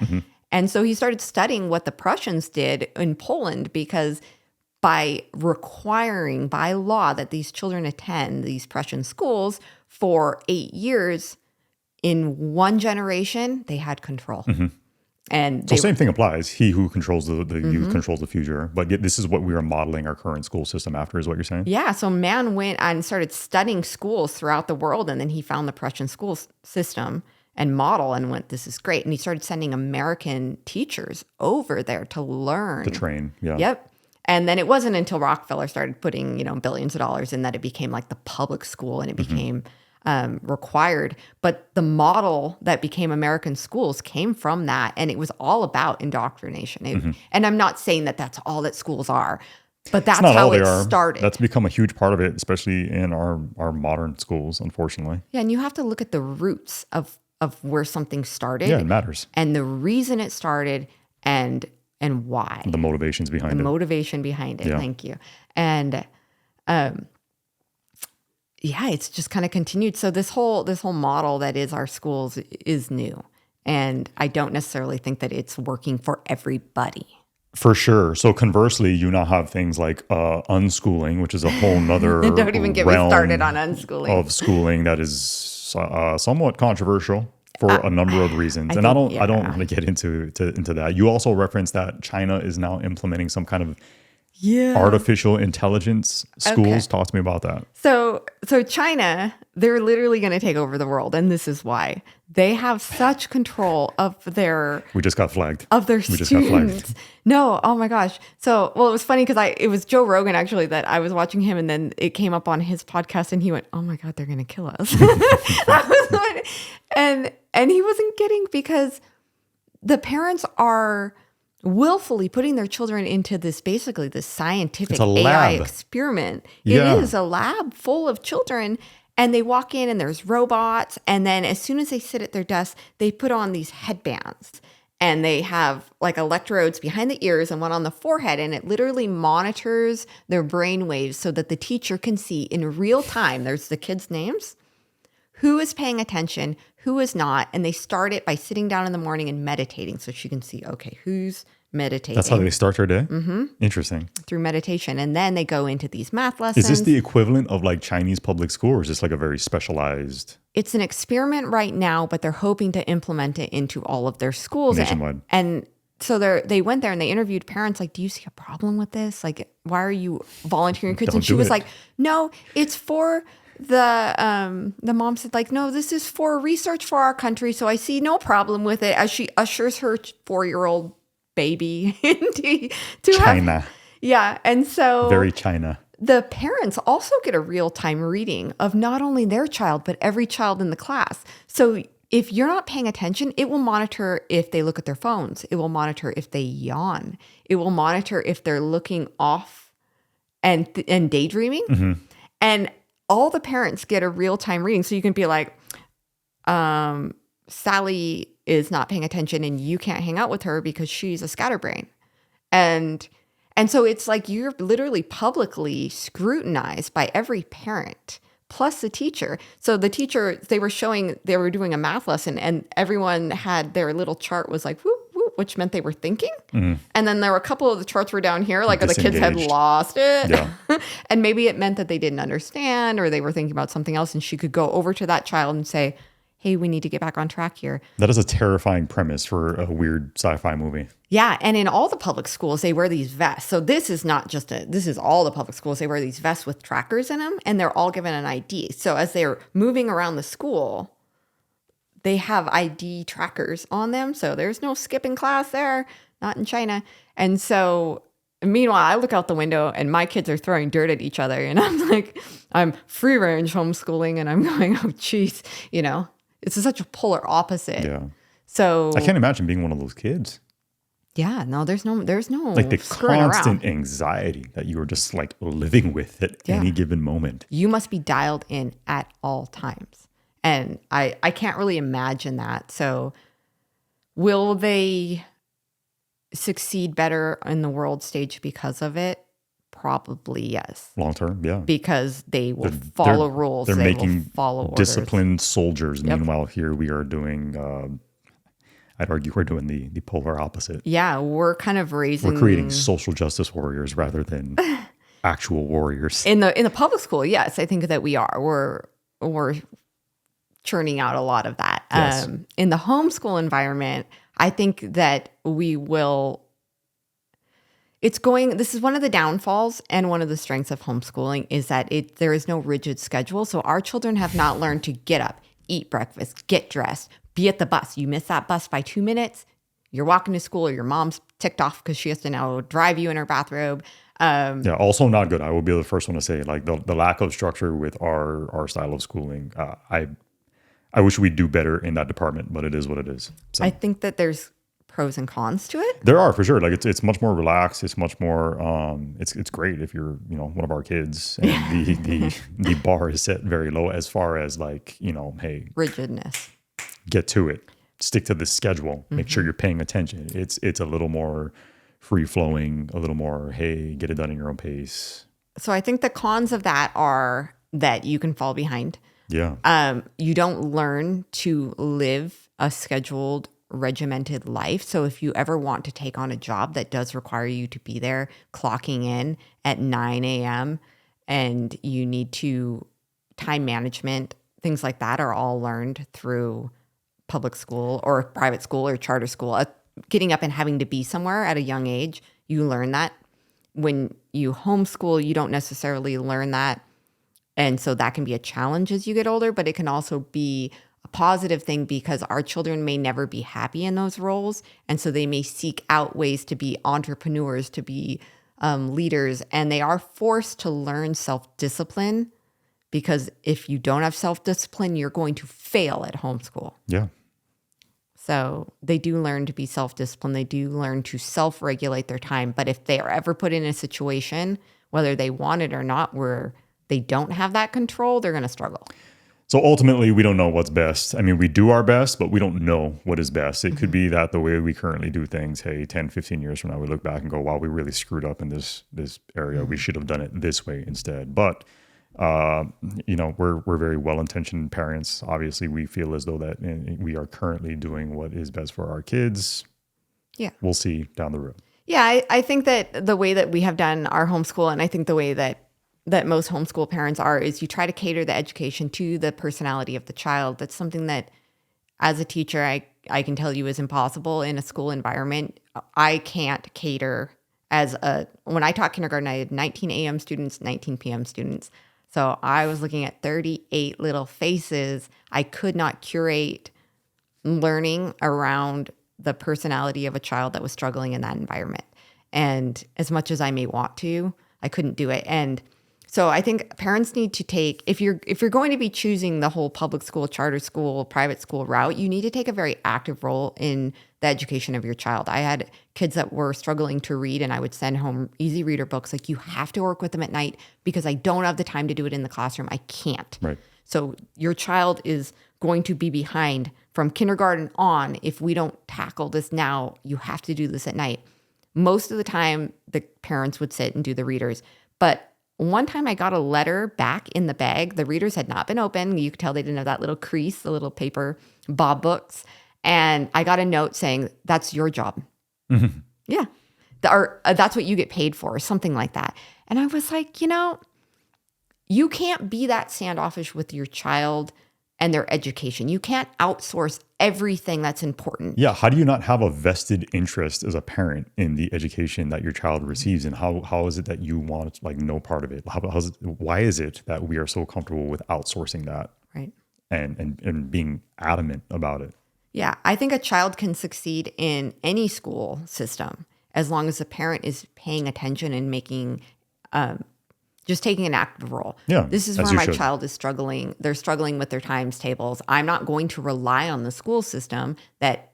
And so he started studying what the Prussians did in Poland, because by requiring by law that these children attend these Prussian schools for 8 years, in one generation, they had control. And so same thing applies. He who controls the youth controls the future. But this is what we are modeling our current school system after, is what you're saying? Yeah. So Mann went and started studying schools throughout the world, and then he found the Prussian school system and model and went, this is great. And he started sending American teachers over there to learn. To train, yeah. Yep. And then it wasn't until Rockefeller started putting, billions of dollars in that it became like the public school and it became required. But the model that became American schools came from that. And it was all about indoctrination. And I'm not saying that that's all that schools are, but that's how it started. That's become a huge part of it, especially in our modern schools, unfortunately. Yeah, and you have to look at the roots of where something started. Yeah, it matters. And the reason it started and why. The motivations behind it. The motivation behind it. Yeah. Thank you. And it's just kind of continued. So this whole model that is our schools is new. And I don't necessarily think that it's working for everybody. For sure. So conversely, you now have things like unschooling, which is a whole nother don't even get me started on unschooling. Of schooling that is somewhat controversial for a number of reasons. I don't want to get into that. You also referenced that China is now implementing some kind of artificial intelligence schools. Okay. Talk to me about that. So China, they're literally going to take over the world. And this is why. They have such control of their... We just got flagged. Of their students. Just got flagged. No, oh my gosh. So, it was funny because it was Joe Rogan actually that I was watching him and then it came up on his podcast and he went, oh my God, they're going to kill us. And he wasn't kidding because the parents are willfully putting their children into this scientific AI experiment. Yeah. It is a lab full of children. And they walk in and there's robots. And then as soon as they sit at their desk, they put on these headbands. And they have like electrodes behind the ears and one on the forehead. And it literally monitors their brain waves so that the teacher can see in real time, there's the kids' names, who is paying attention, who is not. And they start it by sitting down in the morning and meditating so she can see, okay, who's meditating. That's how they start their day? Mm-hmm. Interesting. Through meditation. And then they go into these math lessons. Is this the equivalent of like Chinese public school or is this like a very specialized? It's an experiment right now, but they're hoping to implement it into all of their schools. Nationwide. And so they went there and they interviewed parents like, do you see a problem with this? Like, why are you volunteering kids? And she was like, no, it's for... The mom said like, no, this is for research for our country. So I see no problem with it as she ushers her 4-year-old baby into China. Yeah. And so very China. The parents also get a real-time reading of not only their child, but every child in the class. So if you're not paying attention, it will monitor if they look at their phones. It will monitor if they yawn. It will monitor if they're looking off and daydreaming. Mm-hmm. And all the parents get a real-time reading. So you can be like, Sally is not paying attention and you can't hang out with her because she's a scatterbrain. And so it's like you're literally publicly scrutinized by every parent, plus the teacher. So the teacher, they were doing a math lesson and everyone had their little chart was like, whoop, whoop, which meant they were thinking. Mm-hmm. And then there were a couple of the charts were down here, like the kids had lost it. Yeah. And maybe it meant that they didn't understand or they were thinking about something else. And she could go over to that child and say, hey, we need to get back on track here. That is a terrifying premise for a weird sci-fi movie. Yeah. And in all the public schools, they wear these vests. So this is not just this is all the public schools. They wear these vests with trackers in them and they're all given an ID. So as they're moving around the school, they have ID trackers on them. So there's no skipping class there, not in China. And so meanwhile, I look out the window and my kids are throwing dirt at each other. And I'm like, I'm free range homeschooling and I'm going, oh, geez, it's such a polar opposite. Yeah. So I can't imagine being one of those kids. Yeah, no, there's no like the constant anxiety that you were just like living with at any given moment. You must be dialed in at all times. And I can't really imagine that. So will they succeed better in the world stage because of it? Probably yes. Long term, yeah. Because they will follow rules. They're making follow disciplined soldiers. Yep. Meanwhile, here we are doing, I'd argue we're doing the polar opposite. Yeah, we're kind of raising... We're creating social justice warriors rather than actual warriors. In the public school, yes, I think that we are. We're churning out a lot of that. Yes. In the homeschool environment, I think that we will... This is one of the downfalls and one of the strengths of homeschooling is that there is no rigid schedule. So our children have not learned to get up, eat breakfast, get dressed, be at the bus. You miss that bus by 2 minutes, you're walking to school or your mom's ticked off because she has to now drive you in her bathrobe. Yeah, also not good. I will be the first one to say, like, the lack of structure with our style of schooling. I wish we'd do better in that department, but it is what it is. So I think that there's pros and cons to it. there are, for sure. Like, it's much more relaxed. It's much more. It's great if you're one of our kids, and the bar is set very low as far as, like, hey, Rigidness. get to it, stick to the schedule, make sure you're paying attention. It's a little more free flowing, a little more, hey, get it done in your own pace. So I think the cons of that are that you can fall behind. Yeah. You don't learn to live a scheduled, regimented life. So if you ever want to take on a job that does require you to be there clocking in at 9 a.m. and you need to time management, things like that are all learned through public school or private school or charter school. Getting up and having to be somewhere at a young age, you learn that. When you homeschool, you don't necessarily learn that. And so that can be a challenge as you get older, but it can also be a positive thing because our children may never be happy in those roles. And so they may seek out ways to be entrepreneurs, to be leaders, and they are forced to learn self-discipline because if you don't have self-discipline, you're going to fail at homeschool. Yeah. So they do learn to be self-disciplined. They do learn to self-regulate their time. But if they are ever put in a situation, whether they want it or not, where they don't have that control, they're going to struggle. So ultimately, we don't know what's best. I mean, we do our best, but we don't know what is best. It could be that the way we currently do things, hey, 10, 15 years from now, we look back and go, wow, we really screwed up in this area. We should have done it this way instead. But, we're very well-intentioned parents. Obviously, we feel as though that we are currently doing what is best for our kids. Yeah. We'll see down the road. Yeah, I think that the way that we have done our homeschool, and I think the way that most homeschool parents are, is you try to cater the education to the personality of the child. That's something that, as a teacher, I can tell you is impossible in a school environment. I can't cater when I taught kindergarten, I had 19 a.m. students, 19 p.m. students. So I was looking at 38 little faces. I could not curate learning around the personality of a child that was struggling in that environment. And as much as I may want to, I couldn't do it. And so I think parents need to take, if you're going to be choosing the whole public school, charter school, private school route, you need to take a very active role in the education of your child. I had kids that were struggling to read, and I would send home easy reader books. Like, you have to work with them at night because I don't have the time to do it in the classroom. I can't. Right. So your child is going to be behind from kindergarten on. If we don't tackle this now, you have to do this at night. Most of the time, the parents would sit and do the readers. But one time I got a letter back in the bag. The readers had not been open. You could tell they didn't have that little crease, the little paper Bob books. And I got a note saying, that's your job. Mm-hmm. Yeah. That's what you get paid for, or something like that. And I was like, you can't be that standoffish with your child and their education. You can't outsource everything that's important. Yeah. How do you not have a vested interest as a parent in the education that your child receives? And how is it that you want, like, no part of it? Why is it that we are so comfortable with outsourcing that? Right. And being adamant about it? Yeah. I think a child can succeed in any school system as long as the parent is paying attention and making, just taking an active role. Yeah, this is where my child is struggling. They're struggling with their times tables. I'm not going to rely on the school system that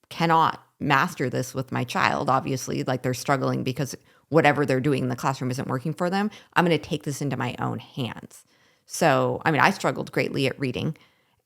cannot master this with my child. Obviously, like, they're struggling because whatever they're doing in the classroom isn't working for them. I'm going to take this into my own hands. So, I mean, I struggled greatly at reading,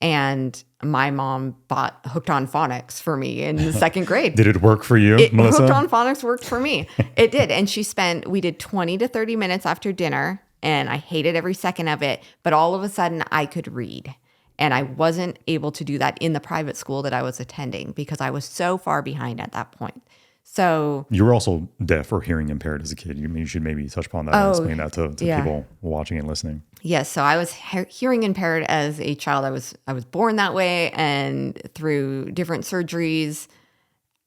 and my mom bought Hooked on Phonics for me in the second grade. Did it work for you, Melissa? Hooked on Phonics worked for me. It did. And we did 20 to 30 minutes after dinner, and I hated every second of it. But all of a sudden, I could read. And I wasn't able to do that in the private school that I was attending because I was so far behind at that point. So you were also deaf or hearing impaired as a kid. You should maybe touch upon that and explain that to people watching and listening. Yes, so I was hearing impaired as a child. I was born that way, and through different surgeries,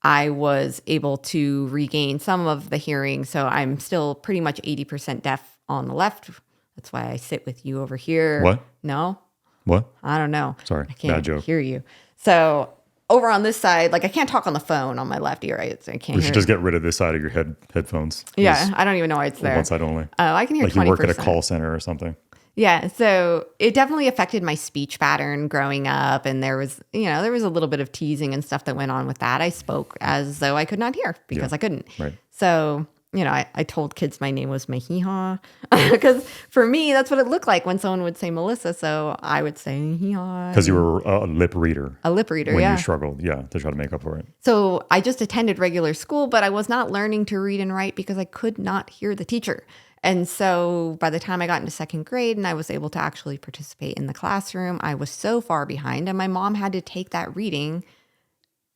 I was able to regain some of the hearing. So I'm still pretty much 80% deaf on the left. That's why I sit with you over here. What? No. What? I don't know. Sorry, I can't bad joke. hear you. So over on this side, like I can't talk on the phone on my left ear. I can't. We should just get rid of this side of your headphones. Yeah, I don't even know why it's there. One side only. I can hear like 20%. You work at a call center or something. Yeah, so it definitely affected my speech pattern growing up, and there was a little bit of teasing and stuff that went on with that. I spoke as though I could not hear because I couldn't. Right. So, I told kids my name was Mehiha because for me, that's what it looked like when someone would say Melissa. So I would say Mehiha. Because you were a lip reader. A lip reader, when you struggled, to try to make up for it. So I just attended regular school, but I was not learning to read and write because I could not hear the teacher. And so by the time I got into second grade and I was able to actually participate in the classroom, I was so far behind, and my mom had to take that reading.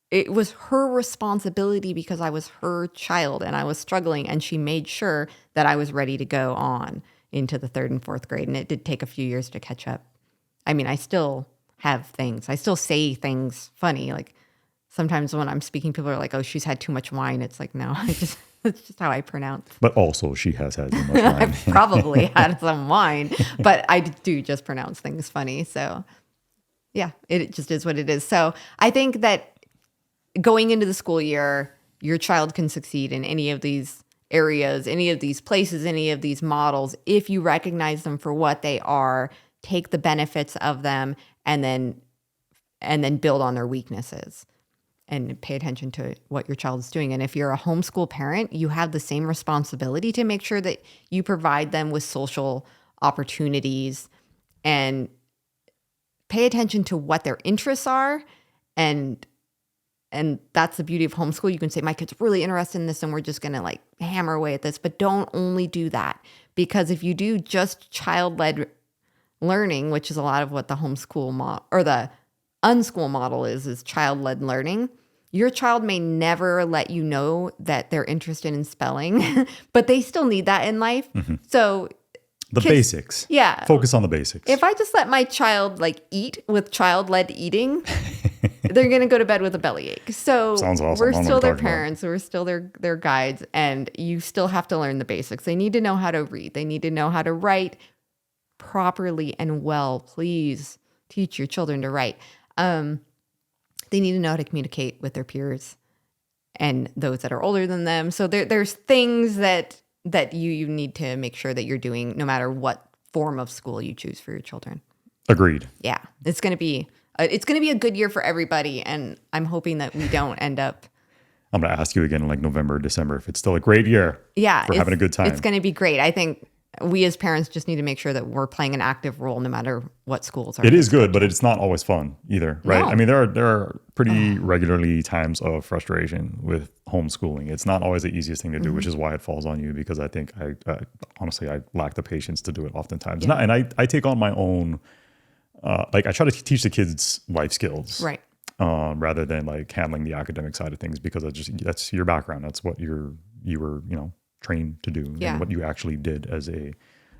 It was her responsibility because I was her child and I was struggling, and she made sure that I was ready to go on into the third and fourth grade. And it did take a few years to catch up. I mean, I still have things. I still say things funny. Like sometimes when I'm speaking, people are like, oh, she's had too much wine. It's like, no, it's just how I pronounce. But also she has had too much wine. I've probably had some wine, but I do just pronounce things funny. So yeah, it just is what it is. So I think that going into the school year, your child can succeed in any of these areas, any of these places, any of these models, if you recognize them for what they are, take the benefits of them, and then build on their weaknesses and pay attention to what your child is doing. And if you're a homeschool parent, you have the same responsibility to make sure that you provide them with social opportunities and pay attention to what their interests are. And that's the beauty of homeschool. You can say, my kid's really interested in this and we're just going to like hammer away at this. But don't only do that, because if you do just child-led learning, which is a lot of what the homeschool model or the unschool model is child-led learning, your child may never let you know that they're interested in spelling, but they still need that in life. Mm-hmm. So the basics. Yeah. Focus on the basics. If I just let my child like eat with child-led eating, they're going to go to bed with a bellyache. So sounds awesome. We're still their parents. We're still their guides. And you still have to learn the basics. They need to know how to read. They need to know how to write properly and well. Please teach your children to write. They need to know how to communicate with their peers and those that are older than them. So there's things that you need to make sure that you're doing no matter what form of school you choose for your children. Agreed. Yeah. It's going to be a good year for everybody. And I'm hoping that we don't end up. I'm going to ask you again in like November, December, if it's still a great year. Yeah. For having a good time. It's going to be great. I think we as parents just need to make sure that we're playing an active role no matter what schools are. It is good, but it's not always fun either, right? No. I mean, there are pretty regularly times of frustration with homeschooling. It's not always the easiest thing to do, mm-hmm. which is why it falls on you, because I think honestly, I lack the patience to do it oftentimes. Yeah. And I take on my own, I try to teach the kids life skills. Right. Rather than like handling the academic side of things, because that's your background. That's what you were, trained to do, and what you actually did as a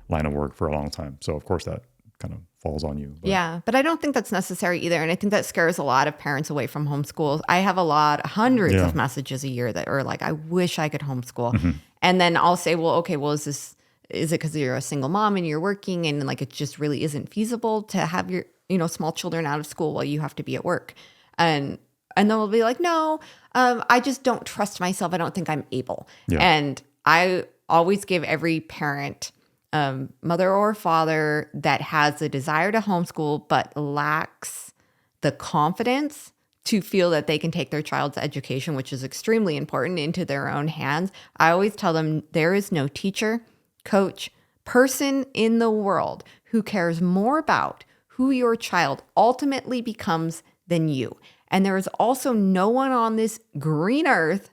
line of work for a long time. So of course that kind of falls on you. But I don't think that's necessary either. And I think that scares a lot of parents away from homeschool. I have hundreds of messages a year that are like, I wish I could homeschool. Mm-hmm. And then I'll say, well, okay, well, is it because you're a single mom and you're working and like it just really isn't feasible to have your, small children out of school while you have to be at work? And they'll be like, no, I just don't trust myself. I don't think I'm able. Yeah. And I always give every parent, mother or father, that has the desire to homeschool but lacks the confidence to feel that they can take their child's education, which is extremely important, into their own hands. I always tell them there is no teacher, coach, person in the world who cares more about who your child ultimately becomes than you. And there is also no one on this green earth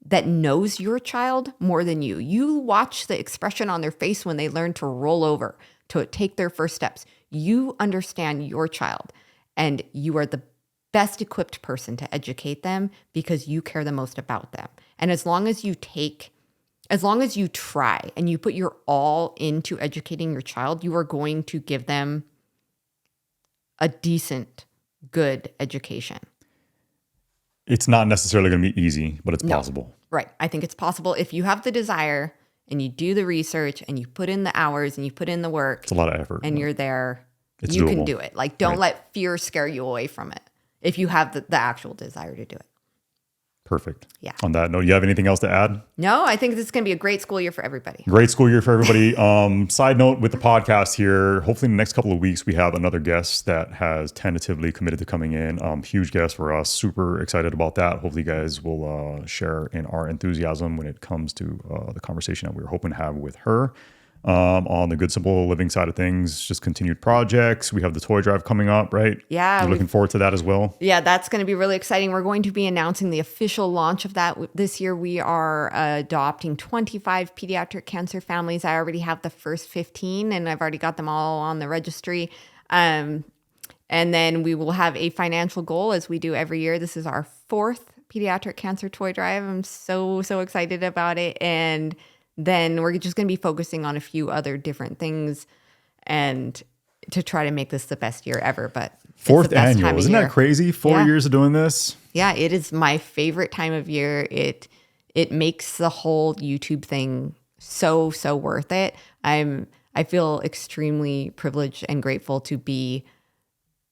that knows your child more than you. You watch the expression on their face when they learn to roll over, to take their first steps. You understand your child, and you are the best equipped person to educate them because you care the most about them. And as long as you try and you put your all into educating your child, you are going to give them a decent, good education. It's not necessarily going to be easy, but it's possible. Right. I think it's possible if you have the desire and you do the research and you put in the hours and you put in the work. It's a lot of effort. And you're there. It's you doable. can do it. Like, don't let fear scare you away from it. if you have the actual desire to do it. Perfect. Yeah. On that note, you have anything else to add? No, I think this is going to be a great school year for everybody. Great school year for everybody. Side note with the podcast here, hopefully in the next couple of weeks, we have another guest that has tentatively committed to coming in. Huge guest for us. Super excited about that. Hopefully you guys will share in our enthusiasm when it comes to the conversation that we were hoping to have with her. On the good, simple living side of things, just continued projects. We have the toy drive coming up, right? Yeah. You're looking forward to that as well? Yeah, that's going to be really exciting. We're going to be announcing the official launch of that this year. We are adopting 25 pediatric cancer families. I already have the first 15 and I've already got them all on the registry. And then we will have a financial goal as we do every year. This is our 4th pediatric cancer toy drive. I'm so excited about it. And then we're just going to be focusing on a few other different things and to try to make this the best year ever. But 4th annual. Isn't that crazy? 4 years of doing this. Yeah, it is my favorite time of year. It makes the whole YouTube thing so worth it. I feel extremely privileged and grateful to be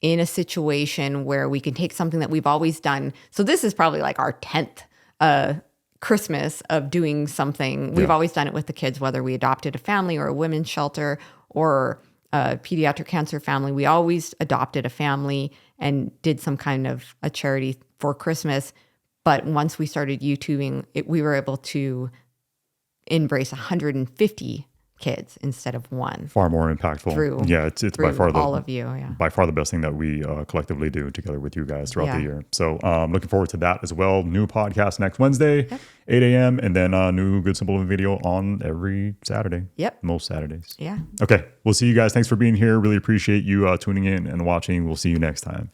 in a situation where we can take something that we've always done. So this is probably like our 10th Christmas of doing something. We've always done it with the kids, whether we adopted a family or a women's shelter or a pediatric cancer family. We always adopted a family and did some kind of a charity for Christmas. But once we started YouTubing, we were able to embrace 150 kids instead of one. Far more impactful. It's by far all of you. By far the best thing that we collectively do together with you guys throughout the year. So looking forward to that as well. New podcast next Wednesday, 8 a.m. And then a new Good Simple video on every Saturday. Yep. Most Saturdays. Yeah. Okay. We'll see you guys. Thanks for being here. Really appreciate you tuning in and watching. We'll see you next time.